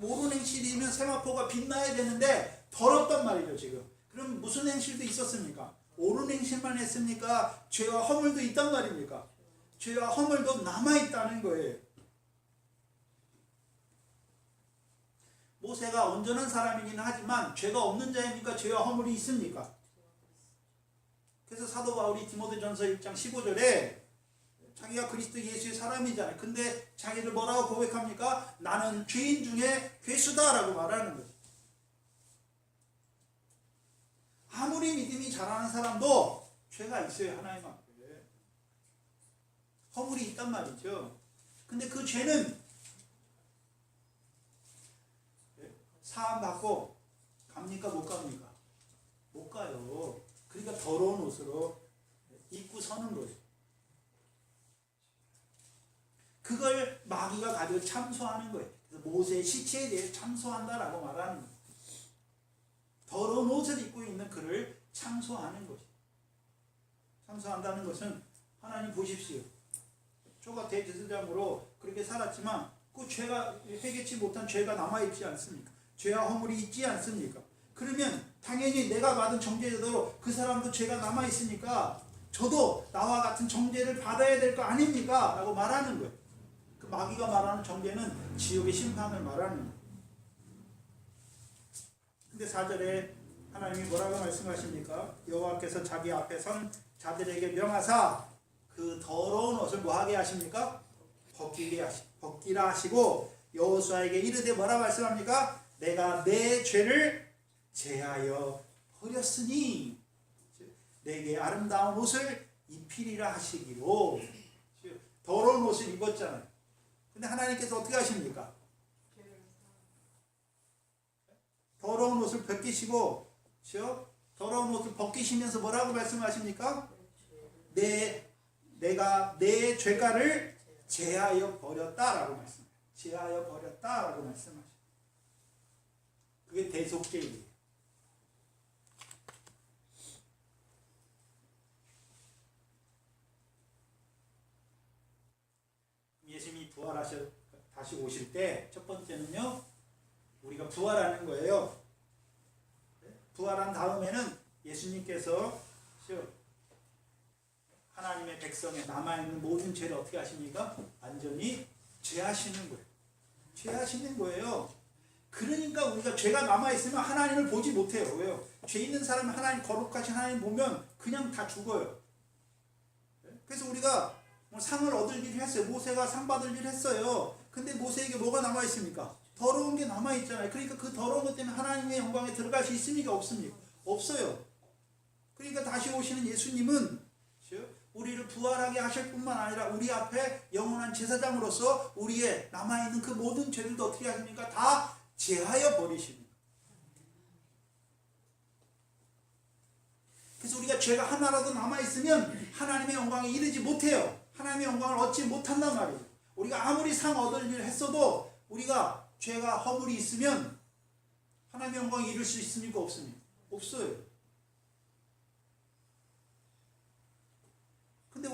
옳은 행실이면 세마포가 빛나야 되는데 더럽단 말이죠. 지금. 그럼 무슨 행실도 있었습니까? 옳은 행실만 했습니까? 죄와 허물도 있단 말입니까? 죄와 허물도 남아있다는 거예요. 모세가 온전한 사람이긴 하지만 죄가 없는 자입니까? 죄와 허물이 있습니까? 그래서 사도 바울이 디모데전서 1장 15절에 자기가 그리스도 예수의 사람이잖아요. 근데 자기를 뭐라고 고백합니까? 나는 죄인 중에 괴수다라고 말하는 거예요. 아무리 믿음이 잘하는 사람도 죄가 있어요. 하나님 앞에. 허물이 있단 말이죠. 근데 그 죄는 사함받고 갑니까? 못 갑니까? 못 가요. 그러니까 더러운 옷으로 입고 서는 거예요. 그걸 마귀가 가지고 참소하는 거예요. 그래서 모세의 시체에 대해 참소한다라고 말하는 거예요. 더러운 옷을 입고 있는 그를 참소하는 것이. 참소한다는 것은 하나님 보십시오. 저가 대제사장으로 그렇게 살았지만 그 죄가 회개치 못한 죄가 남아있지 않습니까? 죄와 허물이 있지 않습니까? 그러면 당연히 내가 받은 정죄대로 그 사람도 죄가 남아있으니까 저도 나와 같은 정죄를 받아야 될 거 아닙니까? 라고 말하는 거예요. 그 마귀가 말하는 정죄는 지옥의 심판을 말하는 거예요. 근데 4절에 하나님이 뭐라고 말씀하십니까? 여호와께서 자기 앞에 선 자들에게 명하사 그 더러운 옷을 뭐하게 하십니까? 벗기라 하시고 여호수아에게 이르되 뭐라 말씀합니까? 내가 내 죄를 제하여 버렸으니 내게 아름다운 옷을 입히리라 하시기로. 더러운 옷을 입었잖아요. 근데 하나님께서 어떻게 하십니까? 더러운 옷을 벗기시고, 더러운 옷을 벗기시면서 뭐라고 말씀하십니까? 내가 내 죄가를 제하여 버렸다라고 말씀해요. 제하여 버렸다라고 말씀하셔요. 그게 대속죄이에요. 예수님이 부활하셔 다시 오실 때 첫 번째는요, 우리가 부활하는 거예요. 부활한 다음에는 예수님께서 하나님의 백성에 남아있는 모든 죄를 어떻게 하십니까? 완전히 제하시는 거예요. 제하시는 거예요. 그러니까 우리가 죄가 남아있으면 하나님을 보지 못해요. 왜요? 죄 있는 사람은 하나님, 거룩하신 하나님 보면 그냥 다 죽어요. 그래서 우리가 상을 얻을 일을 했어요. 모세가 상 받을 일을 했어요. 근데 모세에게 뭐가 남아있습니까? 더러운 게 남아있잖아요. 그러니까 그 더러운 것 때문에 하나님의 영광에 들어갈 수 있습니까? 없습니까? 없어요. 그러니까 다시 오시는 예수님은 우리를 부활하게 하실 뿐만 아니라 우리 앞에 영원한 제사장으로서 우리의 남아있는 그 모든 죄들도 어떻게 하십니까? 다 제하여 버리십니다. 그래서 우리가 죄가 하나라도 남아있으면 하나님의 영광에 이르지 못해요. 하나님의 영광을 얻지 못한단 말이에요. 우리가 아무리 상 얻을 일을 했어도 우리가 죄가 허물이 있으면 하나님의 영광에 이룰 수 있습니까? 없습니까? 없어요. 근데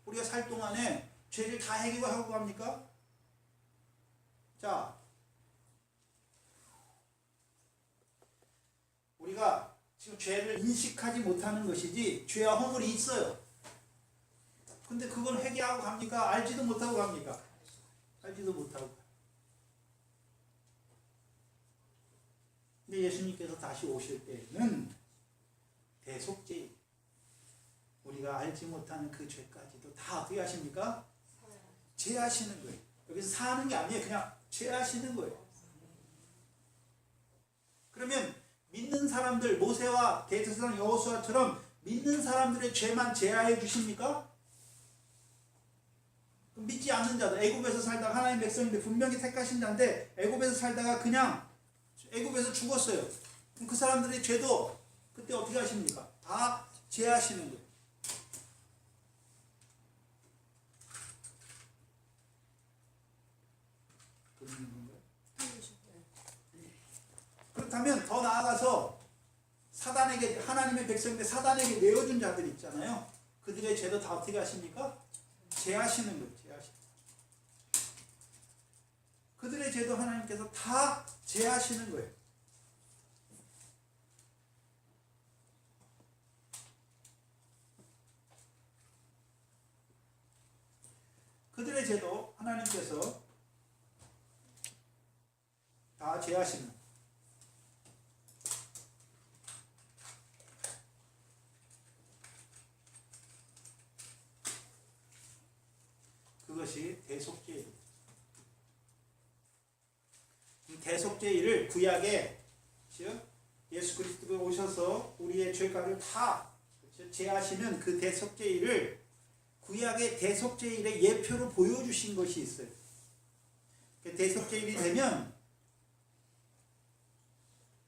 우리가 살 동안에 죄를 다 해결하고 갑니까? 자, 우리가 지금 죄를 인식하지 못하는 것이지 죄와 허물이 있어요. 근데 그걸 회개하고 갑니까? 알지도 못하고 갑니까? 알지도 못하고 가요. 근데 예수님께서 다시 오실 때는 대속죄, 우리가 알지 못하는 그 죄까지도 다 어떻게 하십니까? 제하시는 거예요. 여기서 사는 게 아니에요. 그냥 제하시는 거예요. 그러면 믿는 사람들, 모세와 대제사장 여호수아처럼 믿는 사람들의 죄만 제하해 주십니까? 믿지 않는 자들, 애굽에서 살다가 하나님 백성인데 분명히 택하신 자인데 애굽에서 살다가 그냥 애굽에서 죽었어요. 그럼 그 사람들의 죄도 그때 어떻게 하십니까? 다 제하시는 거예요. 그렇다면 더 나아가서 사단에게, 하나님의 백성인데 사단에게 내어준 자들 있잖아요. 그들의 죄도 다 어떻게 하십니까? 제하시는 거예요. 제하시는 거예요. 그들의 죄도 하나님께서 다 제하시는 거예요. 그들의 죄도 하나님께서 다 제하시는 거예요. 그것이 대속죄입니다. 대속죄를 구약에 예수 그리스도가 오셔서 우리의 죄가를 다 제하시는 그 대속죄를 구약의 대속죄일의 예표로 보여주신 것이 있어요. 대속죄일이 되면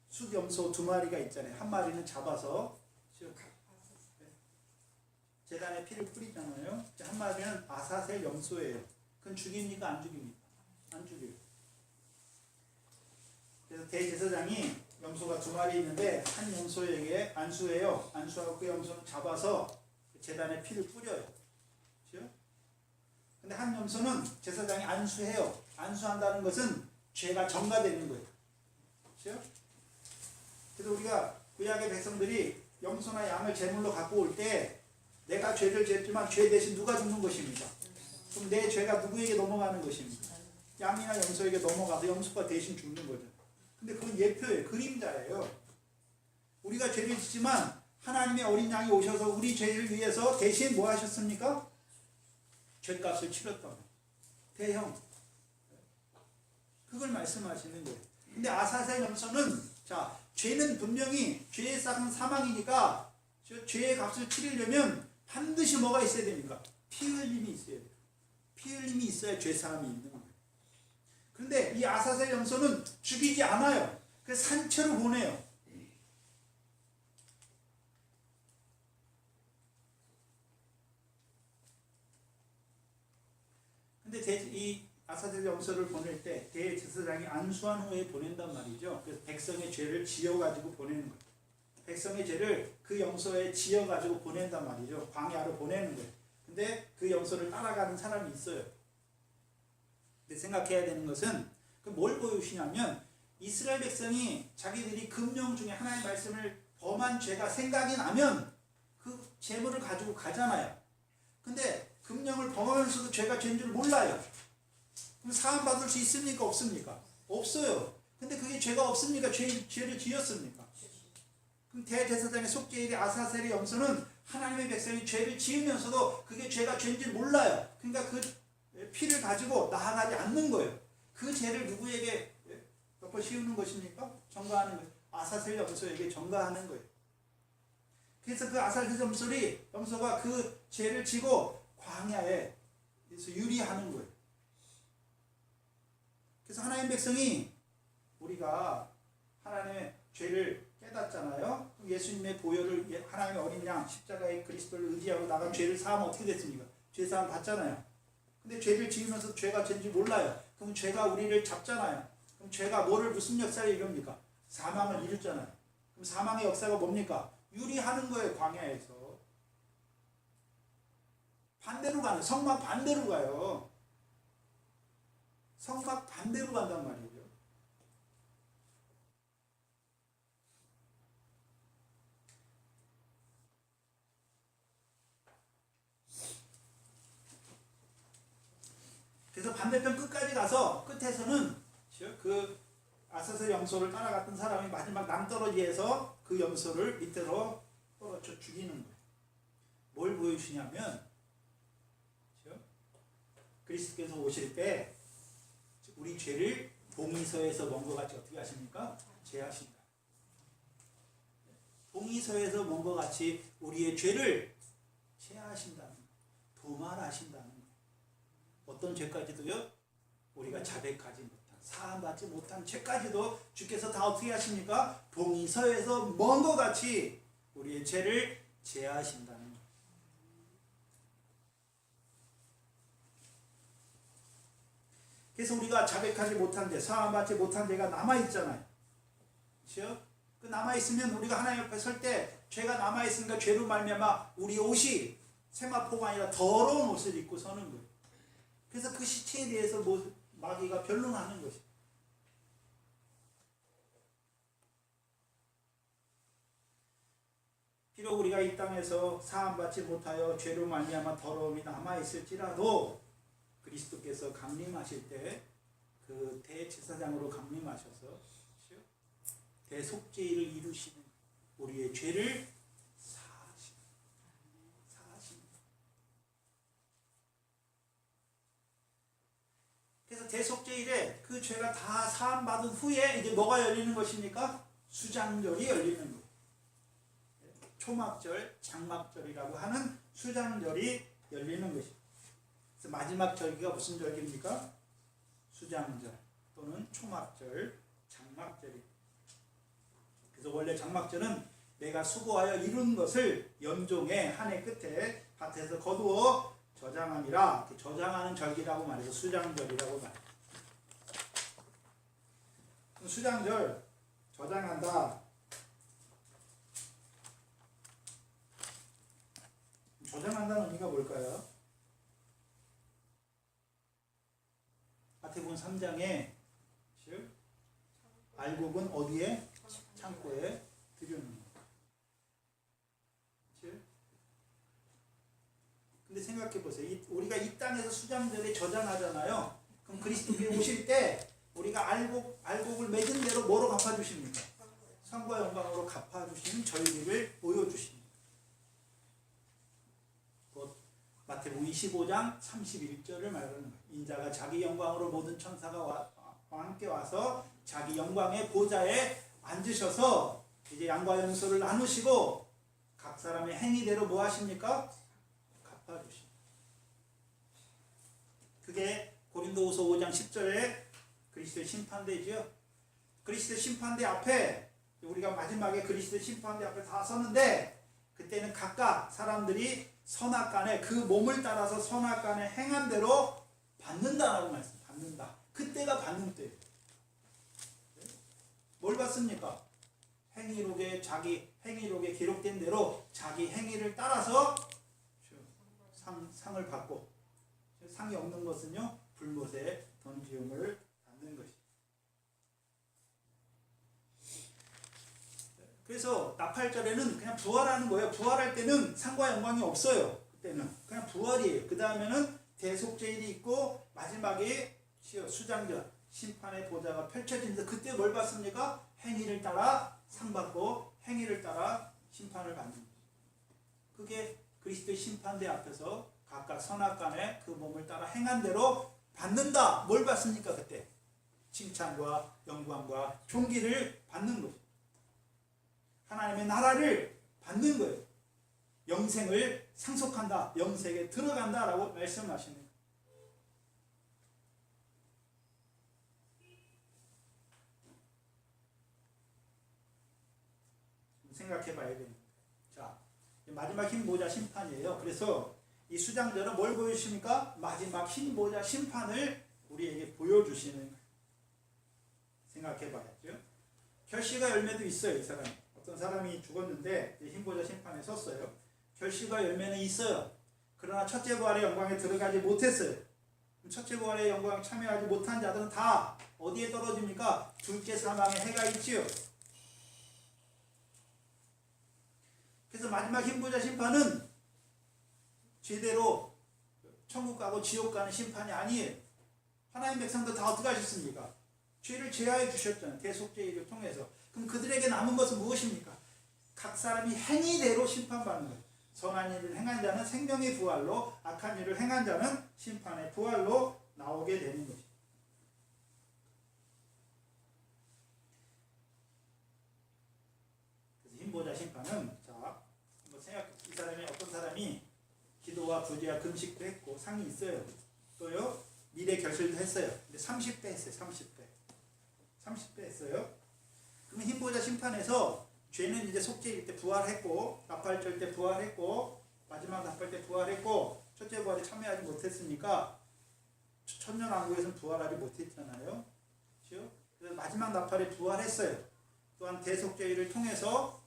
숫염소 2마리가 있잖아요. 한 마리는 잡아서 제단에 피를 뿌리잖아요. 한 마리는 아사셀 염소예요. 그건 죽입니까? 안 죽입니까? 안 죽여요. 그래서 대제사장이 염소가 2마리 있는데 한 염소에게 안수해요. 안수하고 그 염소는 잡아서 제단에 피를 뿌려요. 그렇죠? 근데 한 염소는 제사장이 안수해요. 안수한다는 것은 죄가 전가되는 거예요. 그렇죠? 그래서 우리가 구약의 백성들이 염소나 양을 제물로 갖고 올 때 내가 죄를 지었지만 죄 대신 누가 죽는 것입니까? 그럼 내 죄가 누구에게 넘어가는 것입니까? 양이나 염소에게 넘어가서 염소가 대신 죽는 거죠. 근데 그건 예표예요. 그림자예요. 우리가 죄를 짓지만 하나님의 어린 양이 오셔서 우리 죄를 위해서 대신 뭐 하셨습니까? 죄값을 치렀던 대형. 그걸 말씀하시는 거예요. 근데 아사셀 염소는 자, 죄는 분명히 죄의 싹은 사망이니까 죄의 값을 치르려면 반드시 뭐가 있어야 됩니까? 피 흘림이 있어야 돼요. 피 흘림이 있어야 죄사함이 있는 거예요. 그런데 이 아사셀 염소는 죽이지 않아요. 그래서 산채로 보내요. 근데 이 아사셀 염소를 보낼 때 대제사장이 안수한 후에 보낸단 말이죠. 그래서 백성의 죄를 지어가지고 보내는 거예요. 백성의 죄를 그 염소에 지어가지고 보낸단 말이죠. 광야로 보내는 거예요. 근데 그 염소를 따라가는 사람이 있어요. 근데 생각해야 되는 것은 뭘 보여주시냐면 이스라엘 백성이 자기들이 금령 중에 하나님의 말씀을 범한 죄가 생각이 나면 그 재물을 가지고 가잖아요. 근데 금령을 범하면서도 죄가 죄인 줄 몰라요. 그럼 사함 받을 수 있습니까? 없습니까? 없어요. 근데 그게 죄가 없습니까? 죄를 지었습니까? 그럼 대제사장의 속죄일의 아사셀의 염소는 하나님의 백성이 죄를 지으면서도 그게 죄가 죄인 줄 몰라요. 그러니까 그 피를 가지고 나아가지 않는 거예요. 그 죄를 누구에게 덮어 씌우는 것입니까? 전가하는 거예요. 아사셀 염소에게 전가하는 거예요. 그래서 그 아사셀 염소가 그 죄를 지고 광야에 유리하는 거예요. 그래서 하나님 백성이 우리가 하나님의 죄를 깨닫잖아요. 예수님의 보혈을 하나님의 어린 양 십자가의 그리스도를 의지하고 나간 죄를 사하면 어떻게 됐습니까? 죄 사함 받잖아요. 근데 죄를 지으면서 죄가 죄인지 몰라요. 그럼 죄가 우리를 잡잖아요. 그럼 죄가 무슨 역사를 이룹니까? 사망을 이루잖아요. 그럼 사망의 역사가 뭡니까? 유리하는 거예요. 광야에서. 반대로 가는, 성막 반대로 가요. 성막 반대로 간단 말이에요. 그래서 반대편 끝까지 가서 끝에서는 그 아사셀 염소를 따라갔던 사람이 마지막 낭떠러지에서 그 염소를 밑으로 떨어져 죽이는 거예요. 뭘 보여주시냐면 그리스도께서 오실 때 우리 죄를 동의서에서 먼 것 같이 어떻게 하십니까? 제하신다. 동의서에서 먼 것 같이 우리의 죄를 제하신다는 거예요. 도말하신다는 거예요. 어떤 죄까지도요? 우리가 자백하지 못한, 사함받지 못한 죄까지도 주께서 다 어떻게 하십니까? 동의서에서 먼 것 같이 우리의 죄를 제하신다는 거예요. 그래서 우리가 자백하지 못한 죄, 사함받지 못한 죄가 남아있잖아요. 그렇죠? 그 남아있으면 우리가 하나님 앞에 설 때 죄가 남아있으니까 죄로 말미암아 우리 옷이 세마포가 아니라 더러운 옷을 입고 서는 거예요. 그래서 그 시체에 대해서 마귀가 변론하는 것이에요. 비록 우리가 이 땅에서 사함받지 못하여 죄로 말미암아 더러움이 남아있을지라도 그리스도께서 강림하실 때 그 대제사장으로 강림하셔서 대속죄를 이루시는 우리의 죄를 사하시는. 그래서 대속죄일에 그 죄가 다 사함받은 후에 이제 뭐가 열리는 것입니까? 수장절이 열리는 거예요. 초막절, 장막절이라고 하는 수장절이 열리는 것입니다. 그래서 마지막 절기가 무슨 절기입니까? 수장절 또는 초막절, 장막절입니다. 그래서 원래 장막절은 내가 수고하여 이룬 것을 연종의 한 해 끝에 밭에서 거두어 저장함이라, 저장하는 절기라고 말해서 수장절이라고 말합니다. 수장절, 저장한다. 저장한다는 의미가 뭘까요? 마태복음 3장에 알곡은 어디에? 창고에 들여놓는 거예요. 근데 생각해 보세요. 우리가 이 땅에서 수장절에 저장하잖아요. 그럼 그리스도께 오실 때 우리가 알곡을 맺은 대로 뭐로 갚아주십니까? 상과 영광으로 갚아주시는 절기를 보여주십니다. 마태복음 25장 31절을 말하는 거예요. 인자가 자기 영광으로 모든 천사가 함께 와서 자기 영광의 보좌에 앉으셔서 이제 양과 염소를 나누시고 각 사람의 행위대로 뭐 하십니까? 갚아주십니다. 그게 고린도후서 5장 10절에 그리스도의 심판대지요. 그리스도의 심판대 앞에 우리가 마지막에 그리스도의 심판대 앞에 다 서는데 그때는 각각 사람들이 선악간에 그 몸을 따라서 선악간에 행한 대로 받는다라고 말씀. 받는다. 그때가 받는 때예요. 뭘 받습니까? 행위록에 자기 행위록에 기록된 대로 자기 행위를 따라서 상을 받고 상이 없는 것은요 불못에 던지움을 받는 것이. 그래서 나팔절에는 그냥 부활하는 거예요. 부활할 때는 상과 영광이 없어요. 그때는 그냥 부활이에요. 그 다음에는 대속죄일이 있고 마지막에 수장절 심판의 보좌가 펼쳐지는데 그때 뭘 받습니까? 행위를 따라 상 받고 행위를 따라 심판을 받는 거예요. 그게 그리스도의 심판대 앞에서 각각 선악간에 그 몸을 따라 행한 대로 받는다. 뭘 받습니까? 그때 칭찬과 영광과 존귀를 받는 거죠. 하나님의 나라를 받는 거예요. 영생을 상속한다. 영생에 들어간다라고 말씀하시는 거예요. 생각해 봐야 됩니다. 자, 마지막 흰 모자 심판이에요. 그래서 이 수장절은 뭘 보여주십니까? 마지막 흰 모자 심판을 우리에게 보여주시는 거예요. 생각해 봐야죠. 결실과 열매도 있어요. 이 사람이. 어떤 사람이 죽었는데 흰 모자 심판에 섰어요. 결실과 열매는 있어요. 그러나 첫째 부활의 영광에 들어가지 못했어요. 첫째 부활의 영광에 참여하지 못한 자들은 다 어디에 떨어집니까? 둘째 사망의 해가 있지요. 그래서 마지막 흰 모자 심판은 제대로 천국 가고 지옥 가는 심판이 아니에요. 하나님 백성들 다 어떻게 하셨습니까? 죄를 제하해 주셨잖아요. 대속죄를 통해서. 그럼 그들에게 남은 것은 무엇입니까? 각 사람이 행위대로 심판받는 거예요. 선한 일을 행한 자는 생명의 부활로, 악한 일을 행한 자는 심판의 부활로 나오게 되는 것입니다. 그래서 흰보자 심판은, 자, 한번 생각해. 이 사람이, 어떤 사람이 기도와 부재와 금식도 했고 상이 있어요. 또요, 미래 결실도 했어요. 근데 30배 했어요. 30배 했어요. 그러면 흰보자 심판에서 죄는 이제 속죄일 때 부활했고, 나팔절 때 부활했고, 마지막 나팔 때 부활했고, 첫째 부활에 참여하지 못했으니까 천년왕국에서는 부활하지 못했잖아요. 그렇죠? 그래서 마지막 나팔에 부활했어요. 또한 대속죄를 통해서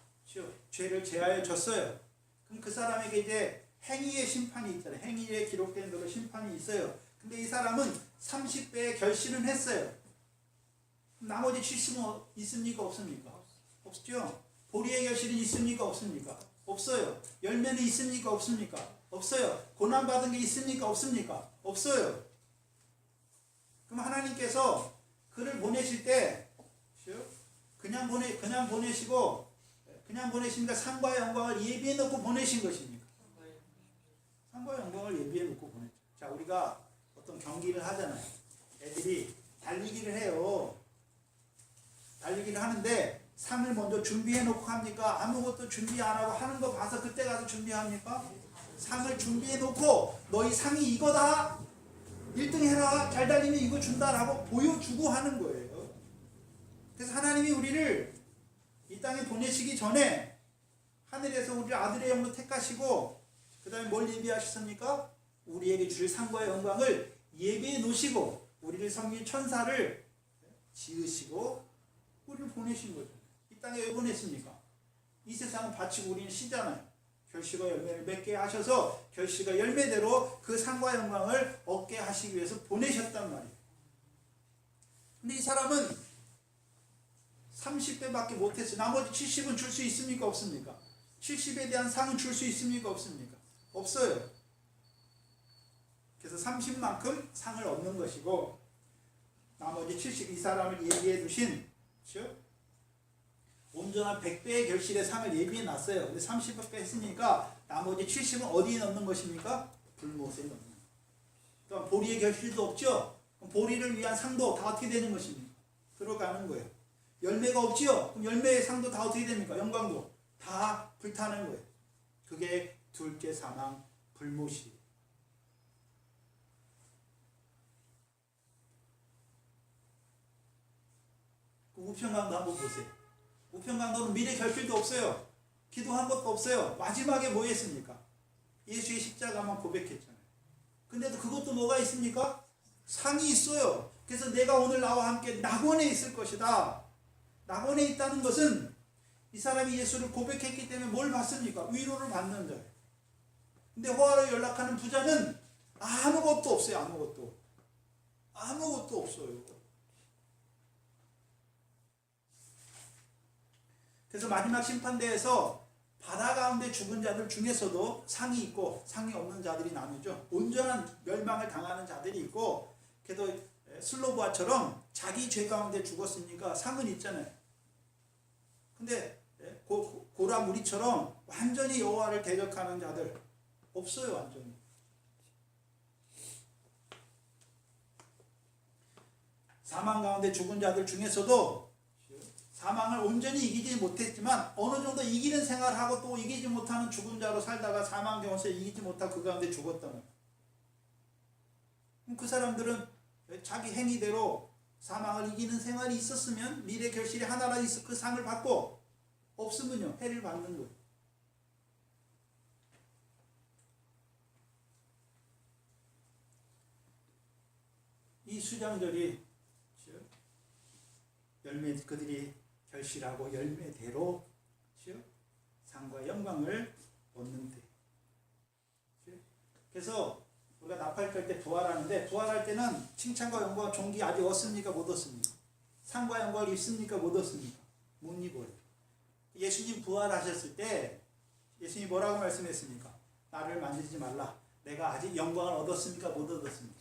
죄를 제하여 줬어요. 그럼 그 사람에게 이제 행위의 심판이 있잖아요. 행위에 기록된 대로 심판이 있어요. 근데 이 사람은 30배의 결실은 했어요. 나머지 70은 있습니까? 없습니까? 없죠. 보리의 결실은 있습니까? 없습니까? 없어요. 열매는 있습니까? 없습니까? 없어요. 고난받은 게 있습니까? 없습니까? 없어요. 그럼 하나님께서 그를 보내실 때 그냥 보내시니까 상과 영광을 예비해 놓고 보내신 것입니까? 상과 영광을 예비해 놓고 보냈죠. 자, 우리가 어떤 경기를 하잖아요. 애들이 달리기를 해요. 달리기를 하는데 상을 먼저 준비해 놓고 합니까? 아무것도 준비 안 하고 하는 거 봐서 그때 가서 준비합니까? 상을 준비해 놓고 너희 상이 이거다. 1등 해라. 잘 달리면 이거 준다라고 보여주고 하는 거예요. 그래서 하나님이 우리를 이 땅에 보내시기 전에 하늘에서 우리 아들의 영으로 택하시고 그 다음에 뭘 예비하셨습니까? 우리에게 주실 상과 영광을 예비해 놓으시고 우리를 섬길 천사를 지으시고 우리를 보내신 거죠. 이 땅에 왜 보냈습니까? 이 세상은 바치고 우리는 쉬잖아요. 결실과 열매를 맺게 하셔서 결실과 열매대로 그 상과 영광을 얻게 하시기 위해서 보내셨단 말이에요. 근데 이 사람은 30배밖에 못했어요. 나머지 70은 줄 수 있습니까? 없습니까? 70에 대한 상은 줄 수 있습니까? 없습니까? 없어요. 그래서 30만큼 상을 얻는 것이고 나머지 70, 이 사람을 예비해 두신 온전한 100배의 결실의 상을 예비해 놨어요. 근데 30배 했으니까 나머지 70은 어디에 넣는 것입니까? 불못에 넣는 거예요. 그러니까 보리의 결실도 없죠? 그럼 보리를 위한 상도 다 어떻게 되는 것입니까? 들어가는 거예요. 열매가 없지요? 그럼 열매의 상도 다 어떻게 됩니까? 영광도 다 불타는 거예요. 그게 둘째 사망 불못이. 우편강도 한번 보세요. 우편강도는 미래 결실도 없어요. 기도한 것도 없어요. 마지막에 뭐 했습니까? 예수의 십자가만 고백했잖아요. 근데도 그것도 뭐가 있습니까? 상이 있어요. 그래서 내가 오늘 나와 함께 낙원에 있을 것이다. 낙원에 있다는 것은 이 사람이 예수를 고백했기 때문에 뭘 받습니까? 위로를 받는 자예요. 근데 호화로 연락하는 부자는 아무것도 없어요. 아무것도 없어요. 그래서 마지막 심판대에서 바다 가운데 죽은 자들 중에서도 상이 있고 상이 없는 자들이 나뉘죠. 온전한 멸망을 당하는 자들이 있고, 그래도 슬로보아처럼 자기 죄 가운데 죽었으니까 상은 있잖아요. 근데 고라 무리처럼 완전히 여호와를 대적하는 자들 없어요. 완전히. 사망 가운데 죽은 자들 중에서도 사망을 온전히 이기지 못했지만 어느 정도 이기는 생활을 하고 또 이기지 못하는 죽은 자로 살다가 사망 경험에 이기지 못하고 그 가운데 죽었다면, 그 사람들은 자기 행위대로 사망을 이기는 생활이 있었으면 미래 결실이 하나라도 있어 그 상을 받고, 없으면요 해를 받는 거예요. 이 수장절이 열매, 그들이 결실하고 열매대로 상과 영광을 얻는데, 그래서 우리가 나팔절 때 부활하는데, 부활할 때는 칭찬과 영광과 존귀 아직 얻습니까? 못 얻습니까? 상과 영광을 입습니까? 못 얻습니까? 못 입어요. 예수님 부활하셨을 때 예수님이 뭐라고 말씀했습니까? 나를 만지지 말라. 내가 아직 영광을 얻었습니까? 못 얻었습니까?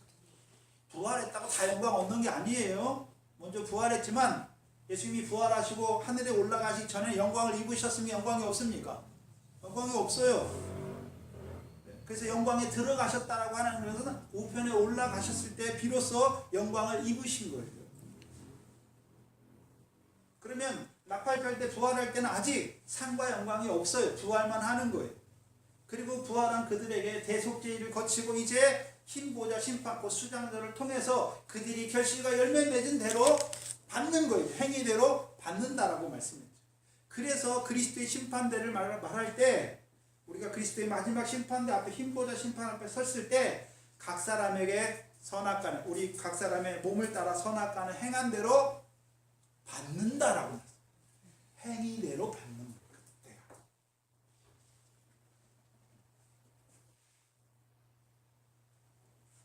부활했다고 다 영광 얻는 게 아니에요. 먼저 부활했지만 예수님이 부활하시고 하늘에 올라가시기 전에 영광을 입으셨으면 영광이 없습니까? 영광이 없어요. 그래서 영광에 들어가셨다라고 하는 것은 우편에 올라가셨을 때 비로소 영광을 입으신 거예요. 그러면 나팔 때 부활할 때는 아직 상과 영광이 없어요. 부활만 하는 거예요. 그리고 부활한 그들에게 대속죄를 거치고 이제 흰 보좌 심판코 수장들을 통해서 그들이 결실과 열매 맺은 대로 받는 거예요. 행위대로 받는다라고 말씀했죠. 그래서 그리스도의 심판대를 말할 때 우리가 그리스도의 마지막 심판대 앞에 흰 보좌 심판 앞에 섰을 때 각 사람에게 선악과는 우리 각 사람의 몸을 따라 선악과는 행한 대로 받는다라고 했어요. 행위대로 받는 거예요.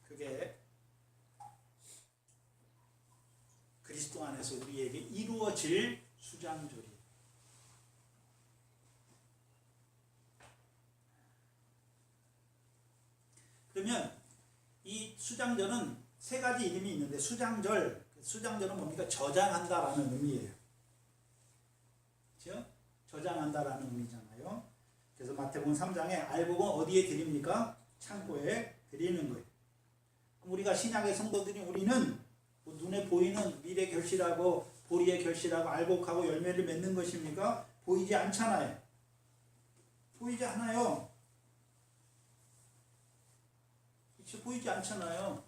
그게 그리스도 안에서 우리에게 이루어질 수장절이에요. 그러면 이 수장절은 세 가지 이름이 있는데 수장절은 뭡니까? 저장한다라는 의미예요. 그렇죠? 저장한다라는 의미잖아요. 그래서 마태복음 3장에 알복은 어디에 드립니까? 창고에 드리는 거예요. 그럼 우리가 신약의 성도들이 우리는 뭐 눈에 보이는 미래 결실하고 보리의 결실하고 알복하고 열매를 맺는 것입니까? 보이지 않잖아요. 보이지 않아요. 그렇죠? 보이지 않잖아요.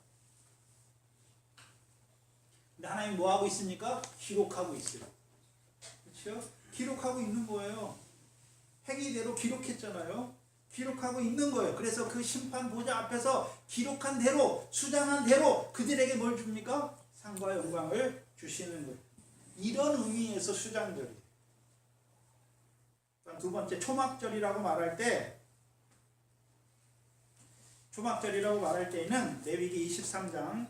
근데 하나님 뭐 하고 있습니까? 기록하고 있어요. 그렇죠? 기록하고 있는 거예요. 행위대로 기록했잖아요. 기록하고 있는 거예요. 그래서 그 심판 보좌 앞에서 기록한 대로 수장한 대로 그들에게 뭘 줍니까? 상과 영광을 주시는 거예요. 이런 의미에서 수장절이에요. 두 번째 초막절이라고 말할 때 때에는 레위기 23장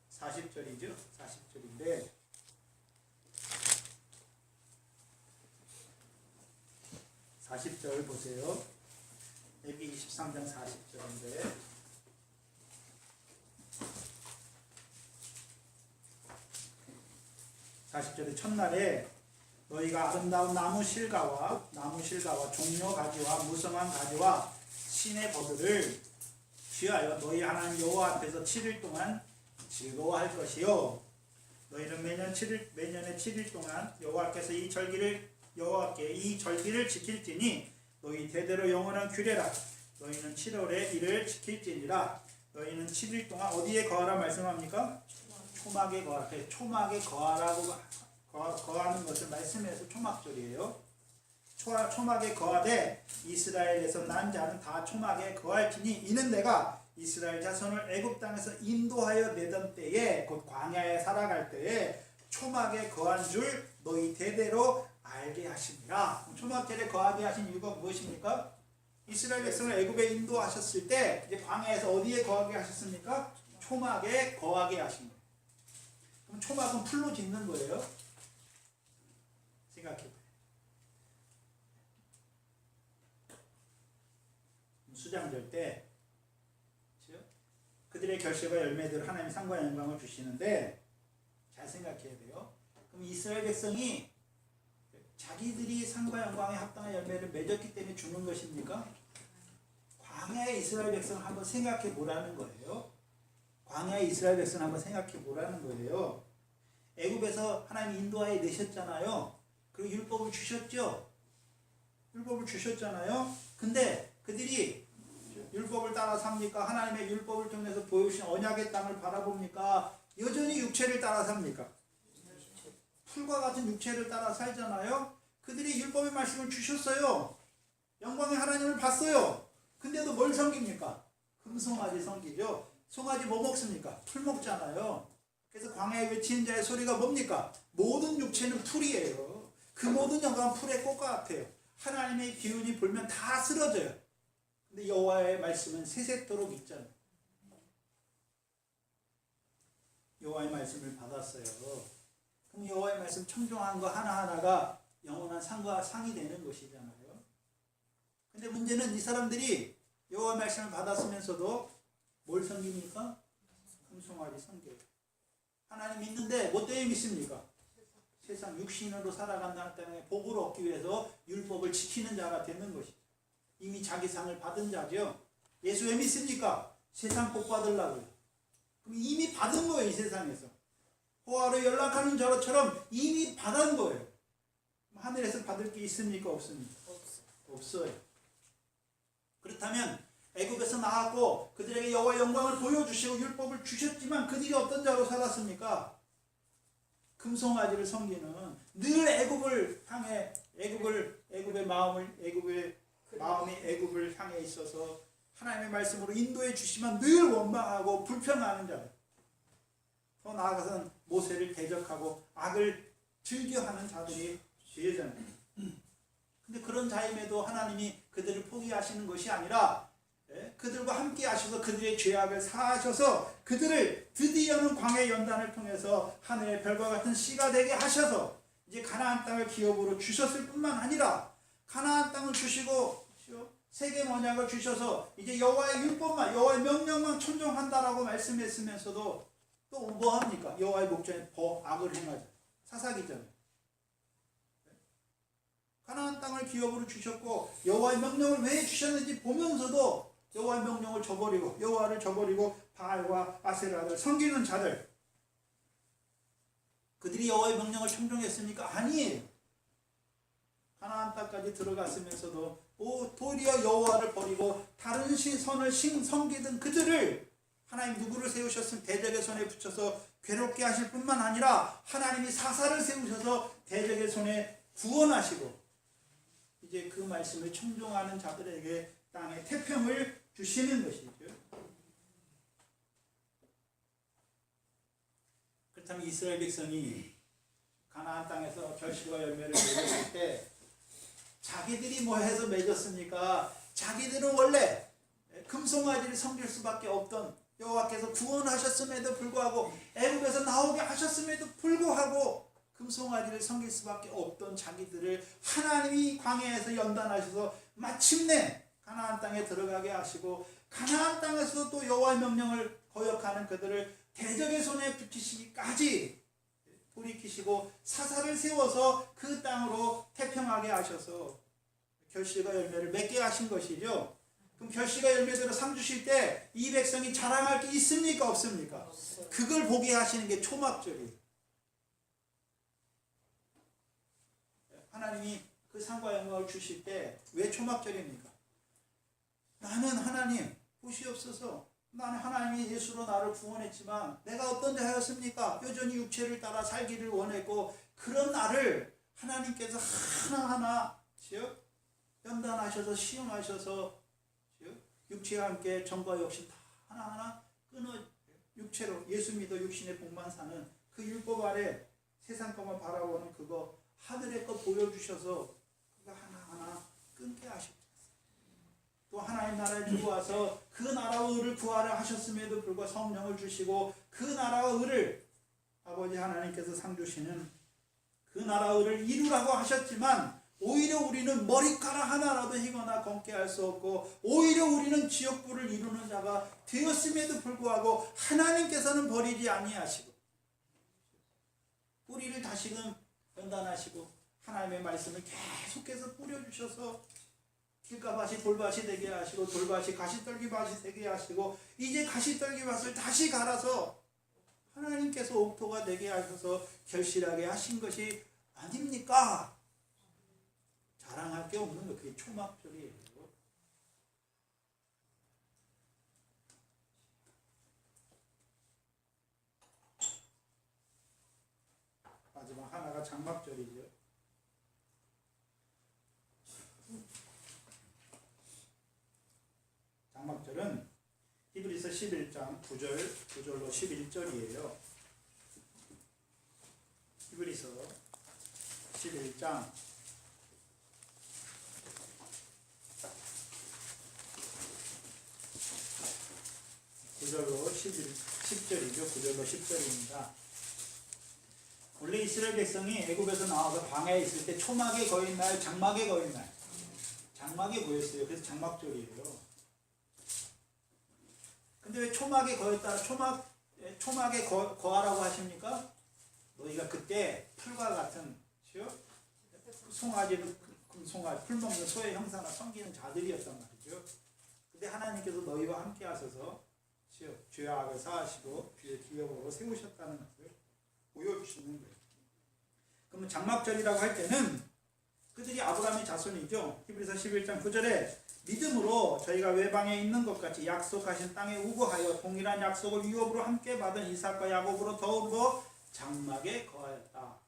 40절이죠. 40절인데 40절 보세요. 레위기 23장 40절인데 40절에 첫날에 너희가 아름다운 나무 실과와 종려 가지와 무성한 가지와 신의 버들을 취하여 너희 하나님 여호와 앞에서 7일 동안 즐거워할 것이요 너희는 매년에 7일 동안 여호와께 이 절기를 지킬지니 너희 대대로 영원한 규례라. 너희는 7월에 이를 지킬지니라. 너희는 7일 동안 어디에 거하라 말씀합니까? 초막에 거하라. 초막에 거하라고 거하는 것을 말씀해서 초막절이에요. 초막에 거하되 이스라엘에서 난 자는 다 초막에 거할지니 이는 내가 이스라엘 자손을 애굽 땅에서 인도하여 내던 때에 곧 광야에 살아갈 때에 초막에 거한 줄 너희 대대로 알게 하십니다. 초막절에 거하게 하신 이유가 무엇입니까? 이스라엘 백성을 애굽에 인도하셨을 때 이제 광야에서 어디에 거하게 하셨습니까? 초막에 거하게 하신 거예요. 그럼 초막은 풀로 짓는 거예요. 생각해봐요. 수장절 때 그들의 결실과 열매들 하나님 상과 영광을 주시는데 잘 생각해야 돼요. 그럼 이스라엘 백성이 자기들이 상과 영광에 합당한 열매를 맺었기 때문에 주는 것입니까? 광야의 이스라엘 백성을 한번 생각해 보라는 거예요. 광야의 이스라엘 백성을 한번 생각해 보라는 거예요. 애굽에서 하나님 인도하여 내셨잖아요. 그리고 율법을 주셨죠. 율법을 주셨잖아요. 근데 그들이 율법을 따라 삽니까? 하나님의 율법을 통해서 보여주신 언약의 땅을 바라봅니까? 여전히 육체를 따라 삽니까? 풀과 같은 육체를 따라 살잖아요. 그들이 율법의 말씀을 주셨어요. 영광의 하나님을 봤어요. 근데도 뭘 섬깁니까? 금송아지 섬기죠. 송아지 뭐 먹습니까? 풀 먹잖아요. 그래서 광야에 외치는 자의 소리가 뭡니까? 모든 육체는 풀이에요. 그 모든 영광은 풀의 꽃과 같아요. 하나님의 기운이 불면 다 쓰러져요. 근데 여호와의 말씀은 세세토록 있잖아요. 여호와의 말씀을 받았어요. 그럼 여호와의 말씀 청종한 거 하나하나가 영원한 상과 상이 되는 것이잖아요. 근데 문제는 이 사람들이 여호와의 말씀을 받았으면서도 뭘 섬깁니까? 금송아지 성게. 하나님 믿는데 뭐 때문에 믿습니까? 세상 육신으로 살아간다는 때문에 복을 얻기 위해서 율법을 지키는 자가 되는 것이죠. 이미 자기 상을 받은 자죠. 예수 왜 믿습니까? 세상 복 받으려고요. 그럼 이미 받은 거예요. 이 세상에서. 호화로 연락하는 자처럼 이미 받은 거예요. 하늘에서 받을 게 있습니까? 없습니까? 없어요. 그렇다면 애굽에서 나왔고 그들에게 여호와의 영광을 보여주시고 율법을 주셨지만 그들이 어떤 자로 살았습니까? 금송아지를 섬기는, 늘 애굽을 향해 애굽의 마음이 애굽을 향해 있어서 하나님의 말씀으로 인도해 주시면 늘 원망하고 불평하는 자들. 더 나아가서는 모세를 대적하고 악을 즐겨하는 자들이 되잖아요. 근데 그런 자임에도 하나님이 그들을 포기하시는 것이 아니라 그들과 함께 하셔서 그들의 죄악을 사하셔서 그들을 드디어는 광해 연단을 통해서 하늘의 별과 같은 씨가 되게 하셔서 이제 가나안 땅을 기업으로 주셨을 뿐만 아니라 가나안 땅을 주시고 세계 언약을 주셔서 이제 여호와의 율법만, 여호와의 명령만 순종한다라고 말씀했으면서도 또 뭐 합니까? 여호와의 목전에 악을 행하자. 사사기잖아요. 가나안 땅을 기업으로 주셨고 여호와의 명령을 왜 주셨는지 보면서도 여호와의 명령을 저버리고 여호와를 저버리고 바알과 아세라를 섬기는 자들, 그들이 여호와의 명령을 청종했습니까? 아니에요. 가나안 땅까지 들어갔으면서도 도리어 여호와를 버리고 다른 선을 섬기던 그들을 하나님 누구를 세우셨으면 대적의 손에 붙여서 괴롭게 하실 뿐만 아니라 하나님이 사사를 세우셔서 대적의 손에 구원하시고 이제 그 말씀을 청종하는 자들에게 땅의 태평을 주시는 것이죠. 그렇다면 이스라엘 백성이 가나안 땅에서 결실과 열매를 맺었을 때 자기들이 뭐 해서 맺었습니까? 자기들은 원래 금송아지를 섬길 수밖에 없던, 여호와께서 구원하셨음에도 불구하고 애굽에서 나오게 하셨음에도 불구하고 금송아지를 섬길 수밖에 없던 자기들을 하나님이 광야에서 연단하셔서 마침내 가나안 땅에 들어가게 하시고 가나안 땅에서 또 여호와의 명령을 거역하는 그들을 대적의 손에 붙이시기까지 돌이키시고 사사를 세워서 그 땅으로 태평하게 하셔서 결실과 열매를 맺게 하신 것이죠. 그럼 결실과 열매대로 상 주실 때 이 백성이 자랑할 게 있습니까? 없습니까? 그걸 보게 하시는 게 초막절이에요. 하나님이 그 상과 영광을 주실 때 왜 초막절입니까? 나는 하나님 보시옵소서, 나는 하나님이 예수로 나를 구원했지만 내가 어떤 자였습니까? 여전히 육체를 따라 살기를 원했고 그런 나를 하나님께서 하나하나 연단하셔서 시험하셔서 육체와 함께 정과 욕심 다 하나하나 끊어 육체로 예수 믿어 육신의 복만 사는 그 율법 아래 세상 것만 바라보는 그거 하늘의 것 보여주셔서 그거 하나하나 끊게 하셨죠. 또 하나님 나라에 들어와서 그 나라와 의를 구하려 하셨음에도 불구하고 성령을 주시고 그 나라와 의를 아버지 하나님께서 상 주시는 그 나라와 의를 이루라고 하셨지만 오히려 우리는 머리카락 하나라도 희거나 검게 할 수 없고 오히려 우리는 지역부를 이루는 자가 되었음에도 불구하고 하나님께서는 버리지 아니하시고 뿌리를 다시금 연단하시고 하나님의 말씀을 계속해서 뿌려주셔서 길가밭이 돌밭이 되게 하시고 돌밭이 가시떨기밭이 되게 하시고 이제 가시떨기밭을 다시 갈아서 하나님께서 옥토가 되게 하셔서 결실하게 하신 것이 아닙니까? 자랑할 게 없는 거, 그게 초막절이에요. 마지막 하나가 장막절이죠. 장막절은 히브리서 11장 9절로 11절이에요. 히브리서 11장 9절로 10절이죠. 9절로 10절입니다. 원래 이스라엘 백성이 애굽에서 나와서 광야에 있을 때 초막에 거인 날, 장막에 거인 날, 장막에 거였어요. 그래서 장막절이에요. 근데 왜 초막에 거였다, 초막 초막에 거하라고 하십니까? 너희가 그때 풀과 같은 송아지는 송아지, 풀 먹는 소의 형상을 섬기는 자들이었단 말이죠. 근데 하나님께서 너희와 함께 하셔서 죄 악을 사하시고 주의 기업으로 세우셨다는 것을 보여주시는 거예요. 그러면 장막절이라고 할 때는 그들이 아브라함의 자손이죠. 히브리서 11장 9절에 믿음으로 저희가 외방에 있는 것 같이 약속하신 땅에 우거하여 동일한 약속을 유업으로 함께 받은 이삭과 야곱으로 더불어 장막에 거하였다.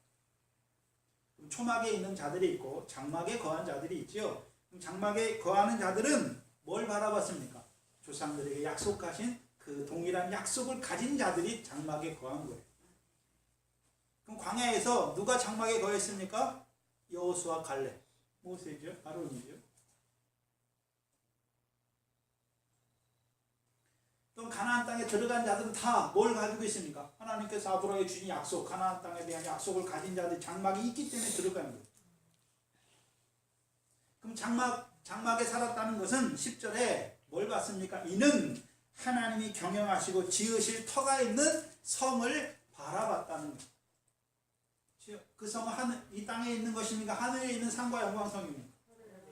초막에 있는 자들이 있고 장막에 거한 자들이 있지요. 장막에 거하는 자들은 뭘 바라봤습니까? 조상들에게 약속하신 그 동일한 약속을 가진 자들이 장막에 거한 거예요. 그럼 광야에서 누가 장막에 거했습니까? 여호수아, 갈렙, 모세죠, 아론이죠. 또 가나안 땅에 들어간 자들은 다 뭘 가지고 있습니까? 하나님께서 아브라함에 주신 약속, 가나안 땅에 대한 약속을 가진 자들이 장막이 있기 때문에 들어가는 거예요. 그럼 장막에 살았다는 것은 10절에 뭘 봤습니까? 이는 하나님이 경영하시고 지으실 터가 있는 성을 바라봤다는 거예요. 그 성은 이 땅에 있는 것입니까? 하늘에 있는 상과 영광성입니까?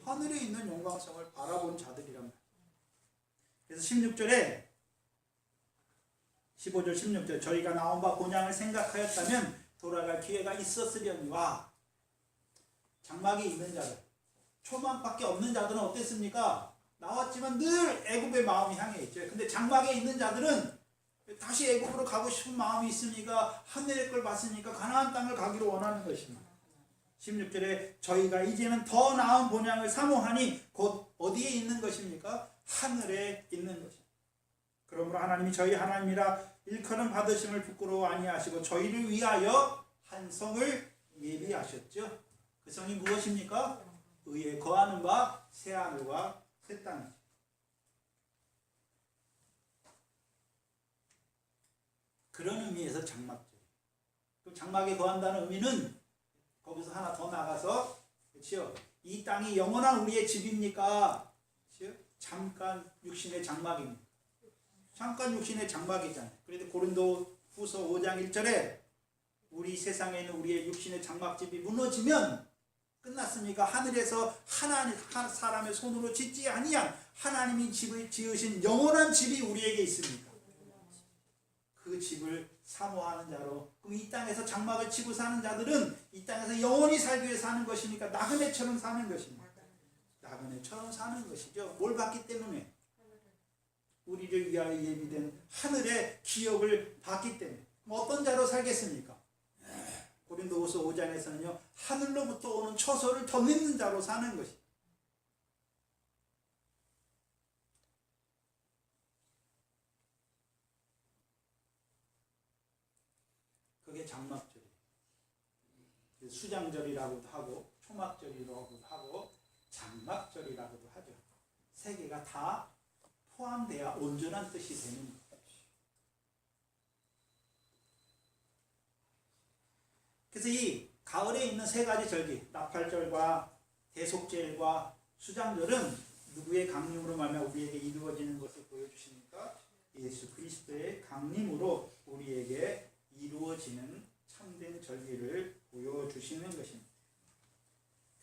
하늘에 있는 영광성을 바라본 자들이란 말이에요. 그래서 16절에 15절 16절 저희가 나온 바 본향을 생각하였다면 돌아갈 기회가 있었으려니와 장막이 있는 자들, 초막밖에 없는 자들은 어땠습니까? 나왔지만 늘 애굽의 마음이 향해 있죠. 근데 장막에 있는 자들은 다시 애굽으로 가고 싶은 마음이 있으니까 하늘의 걸 봤으니까 가나안 땅을 가기로 원하는 것입니다. 16절에 저희가 이제는 더 나은 본향을 사모하니 곧 어디에 있는 것입니까? 하늘에 있는 것입니다. 그러므로 하나님이 저희 하나님이라 일컬음 받으심을 부끄러워 아니하시고 저희를 위하여 한 성을 예비하셨죠. 그 성이 무엇입니까? 의에 거하는 바 새 하늘과 새 땅이죠. 그런 의미에서 장막절. 그럼 장막에 거한다는 의미는 거기서 하나 더 나가서 그렇죠? 이 땅이 영원한 우리의 집입니까? 그렇죠? 잠깐 육신의 장막입니다. 잠깐 육신의 장막이잖아요. 그런데 고린도 후서 5장 1절에 우리 세상에 있는 우리의 육신의 장막집이 무너지면 끝났습니까? 하늘에서 하나님 사람의 손으로 짓지 아니한 하나님이 집을 지으신 영원한 집이 우리에게 있습니까? 그 집을 사모하는 자로, 그럼 이 땅에서 장막을 치고 사는 자들은 이 땅에서 영원히 살기 위해 사는 것입니까? 나그네처럼 사는 것입니다. 나그네처럼 사는 것이죠. 뭘 받기 때문에? 우리를 위하여 예비된 하늘의 기업을 받기 때문에. 어떤 자로 살겠습니까? 고린도후서 5장에서는요, 하늘로부터 오는 처소를 덧입는 자로 사는 것이. 그게 장막절이에요. 수장절이라고도 하고 초막절이라고도 하고 장막절이라고도 하죠. 세 개가 다 포함돼야 온전한 뜻이 되는 거예요. 그래서 이 가을에 있는 세 가지 절기, 나팔절과 대속절과 수장절은 누구의 강림으로 말미암아 우리에게 이루어지는 것을 보여주십니까? 예수 그리스도의 강림으로 우리에게 이루어지는 참된 절기를 보여주시는 것입니다.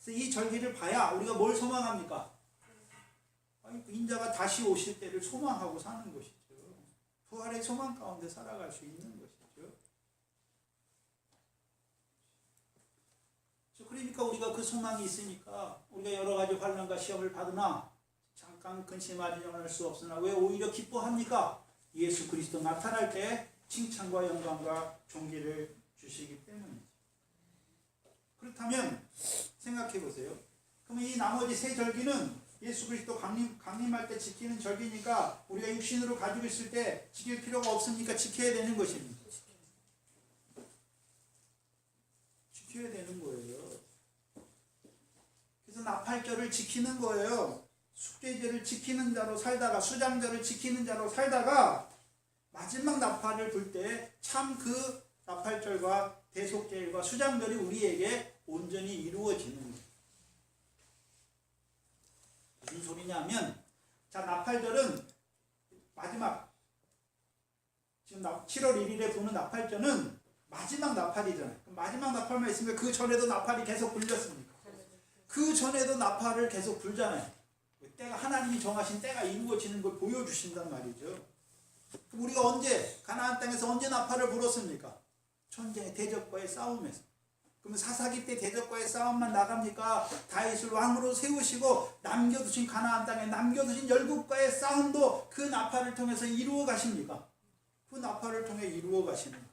그래서 이 절기를 봐야 우리가 뭘 소망합니까? 인자가 다시 오실 때를 소망하고 사는 것이죠. 부활의 소망 가운데 살아갈 수 있는 것이죠. 그러니까 우리가 그 소망이 있으니까 우리가 여러 가지 환난과 시험을 받으나 잠깐 근심하지 않을 수 없으나 왜 오히려 기뻐합니까? 예수 그리스도 나타날 때 칭찬과 영광과 존귀를 주시기 때문이죠. 그렇다면 생각해 보세요. 그러면 이 나머지 세 절기는 예수 그리스도 강림할 때 지키는 절기니까 우리가 육신으로 가지고 있을 때 지킬 필요가 없으니까 지켜야 되는 것입니다. 지켜야 되는 거예요. 그래서 나팔절을 지키는 거예요. 숙제절을 지키는 자로 살다가 수장절을 지키는 자로 살다가 마지막 나팔을 불 때 참 그 나팔절과 대속절과 수장절이 우리에게 온전히 이루어지는 거예요. 무슨 소리냐면 자 나팔절은 마지막 지금 7월 1일에 부는 나팔절은 마지막 나팔이잖아요. 마지막 나팔만 있으니까 그 전에도 나팔이 계속 불렸습니까? 그 전에도 나팔을 계속 불잖아요. 때가 하나님이 정하신 때가 이루어지는 걸 보여주신단 말이죠. 그럼 우리가 언제 가나안 땅에서 언제 나팔을 불었습니까? 전쟁의 대적과의 싸움에서. 그러면 사사기 때 대적과의 싸움만 나갑니까? 다윗을 왕으로 세우시고 남겨두신 가나안 땅에 남겨두신 열국과의 싸움도 그 나팔을 통해서 이루어 가십니까? 그 나팔을 통해 이루어 가시는 거예요.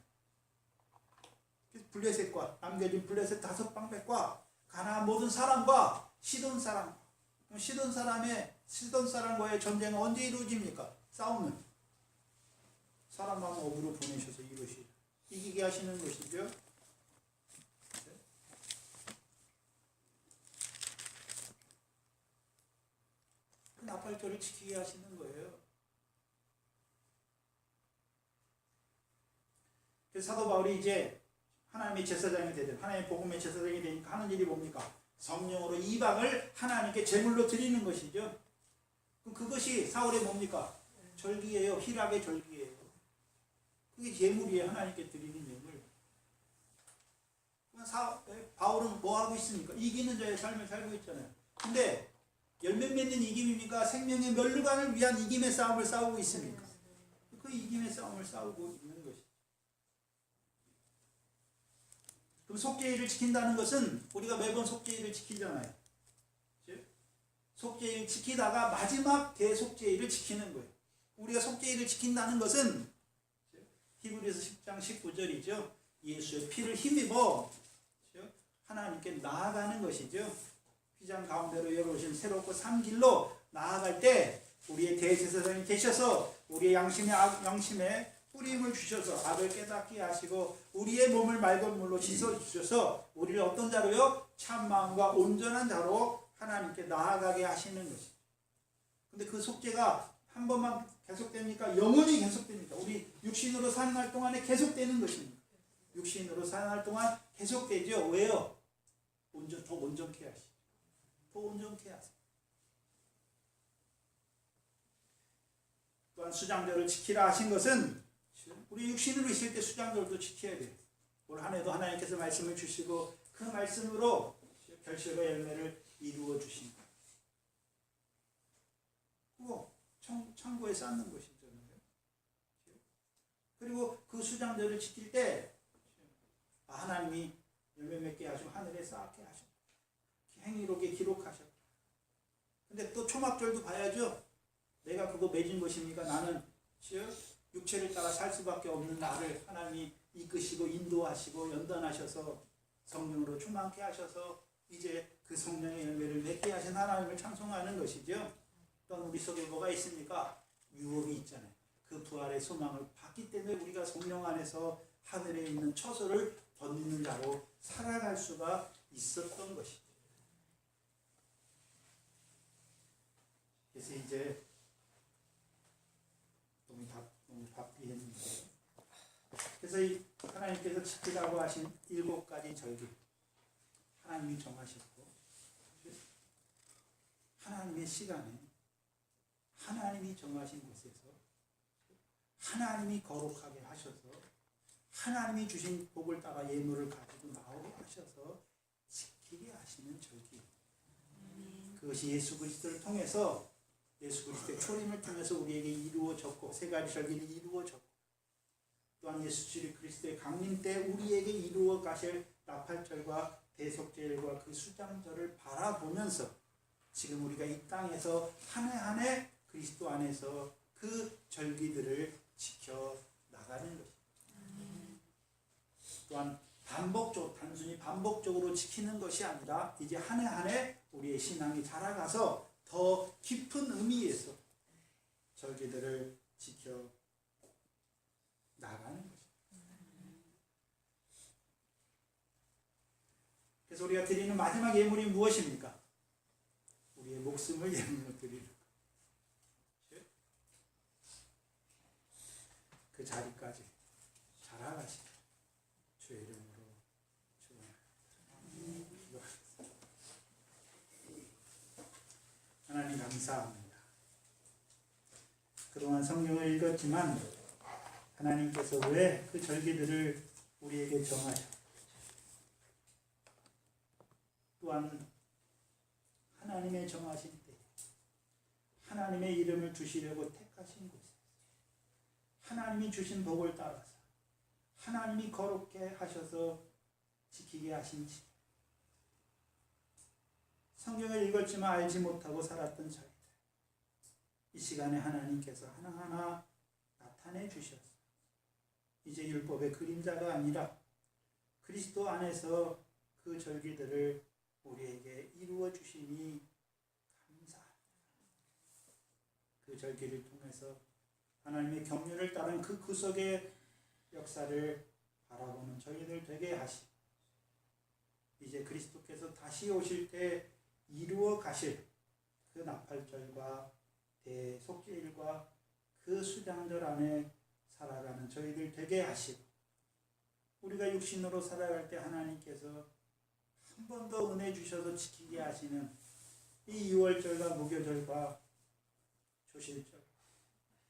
블레셋과 남겨진 블레셋 5방백과 가나안 모든 사람과 시돈 사람, 시돈 사람과의 전쟁은 언제 이루어집니까? 싸우면 사람만 업으로 보내셔서 이기게 하시는 것이죠. 그 나팔절을 지키게 하시는 거예요. 그래서 사도 바울이 이제 하나님의 제사장이 되든 하나님의 복음의 제사장이 되니까 하는 일이 뭡니까? 성령으로 이방을 하나님께 제물로 드리는 것이죠. 그럼 그것이 사울의 뭡니까? 절기예요. 희락의 절기예요. 그게 제물이에요. 하나님께 드리는 제물. 바울은 뭐 하고 있습니까? 이기는 자의 삶을 살고 있잖아요. 근데 열매 맺는 이김입니까? 생명의 멸류관을 위한 이김의 싸움을 싸우고 있습니까? 그 이김의 싸움을 싸우고 있는 것이죠. 그럼 속죄일을 지킨다는 것은 우리가 매번 속죄일을 지키잖아요. 속죄일 지키다가 마지막 대속죄일을 지키는 거예요. 우리가 속죄일을 지킨다는 것은 히브리서 10장 19절이죠. 예수의 피를 힘입어 하나님께 나아가는 것이죠. 휘장 가운데로 열어오신 새롭고 산 길로 나아갈 때 우리의 대제사장이 되셔서 우리의 양심에 뿌림을 주셔서 악을 깨닫게 하시고 우리의 몸을 맑은 물로 씻어주셔서 우리를 어떤 자로요? 참마음과 온전한 자로 하나님께 나아가게 하시는 것입니다. 근데 그 속죄가 한 번만 계속됩니까? 영원히 계속됩니까? 우리 육신으로 사는 날 동안에 계속되는 것입니다. 육신으로 사는 날 동안 계속되죠. 왜요? 더 온전케 하시죠. 더 온전케 하세요. 또한 수장절을 지키라 하신 것은 우리 육신으로 있을 때 수장절도 지켜야 돼요. 올 한 해도 하나님께서 말씀을 주시고 그 말씀으로 결실과 열매를 이루어 주신다. 그거 창고에 쌓는 것이잖아요. 그리고 그 수장절을 지킬 때 하나님이 열매 맺게 하시고 하늘에 쌓게 하셨다. 행위롭게 기록하셨다. 근데 또 초막절도 봐야죠. 내가 그거 맺은 것입니까? 나는 육체를 따라 살 수밖에 없는 나를 하나님이 이끄시고 인도하시고 연단하셔서 성령으로 충만케 하셔서 이제 그 성령의 열매를 맺게 하신 하나님을 찬송하는 것이죠. 또한 우리 속에 뭐가 있습니까? 유업이 있잖아요. 그 부활의 소망을 받기 때문에 우리가 성령 안에서 하늘에 있는 처소를 덧는 자로 살아갈 수가 있었던 것이죠. 그래서 이제 너무 바삐 했는데, 그래서 이 하나님께서 지키라고 하신 7가지 절기 하나님이 정하셨고 하나님의 시간에 하나님이 정하신 곳에서 하나님이 거룩하게 하셔서 하나님이 주신 복을 따라 예물을 가지고 나오게 하셔서 지키게 하시는 절기. 그것이 예수 그리스도를 통해서 예수 그리스도의 초림을 통해서 우리에게 이루어졌고 3가지 절기는 이루어졌고 또한 예수 그리스도의 강림 때 우리에게 이루어 가실 나팔절과 대속죄일과 그 수장절을 바라보면서 지금 우리가 이 땅에서 한 해 한 해 그리스도 안에서 그 절기들을 지켜 나가는 것입니다. 또한 단순히 반복적으로 지키는 것이 아니라 이제 한 해 한 해 우리의 신앙이 자라가서 더 깊은 의미에서 절기들을 지켜 나가는 것입니다. 그래서 우리가 드리는 마지막 예물이 무엇입니까? 우리의 목숨을 예물로 드리는 것. 그 자리까지 자라가시고 주의 이름으로 기도하겠습니다. 하나님 감사합니다. 그동안 성경을 읽었지만 하나님께서 왜 그 절기들을 우리에게 정하셨고 또한 하나님의 정하신 때 하나님의 이름을 두시려고 택하신 곳에 하나님이 주신 복을 따라서 하나님이 거룩게 하셔서 지키게 하신지 성경을 읽었지만 알지 못하고 살았던 저희들 이 시간에 하나님께서 하나하나 나타내 주셨어요. 이제 율법의 그림자가 아니라 그리스도 안에서 그 절기들을 우리에게 이루어 주시니 감사합니다. 그 절기를 통해서 하나님의 경륜을 따른 그 구속의 역사를 바라보는 저희들 되게 하시고 이제 그리스도께서 다시 오실 때 이루어 가실 그 나팔절과 대속죄일과 그 수장절 안에 살아가는 저희들 되게 하시고 우리가 육신으로 살아갈 때 하나님께서 한 번 더 은혜 주셔서 지키게 하시는 이 유월절과 무교절과 조실절,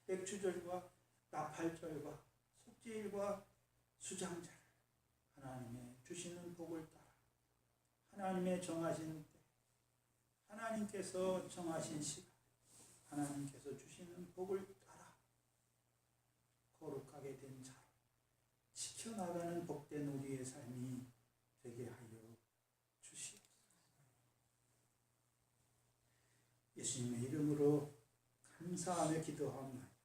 백주절과 나팔절과 속죄일과 수장절 하나님의 주시는 복을 따라 하나님의 정하신 때 하나님께서 정하신 시간 하나님께서 주시는 복을 따라 거룩하게 된 자로 지켜나가는 복된 우리의 삶이 되게 하여 주시옵소서. 예수님의 이름으로 감사하며 기도하옵나이다.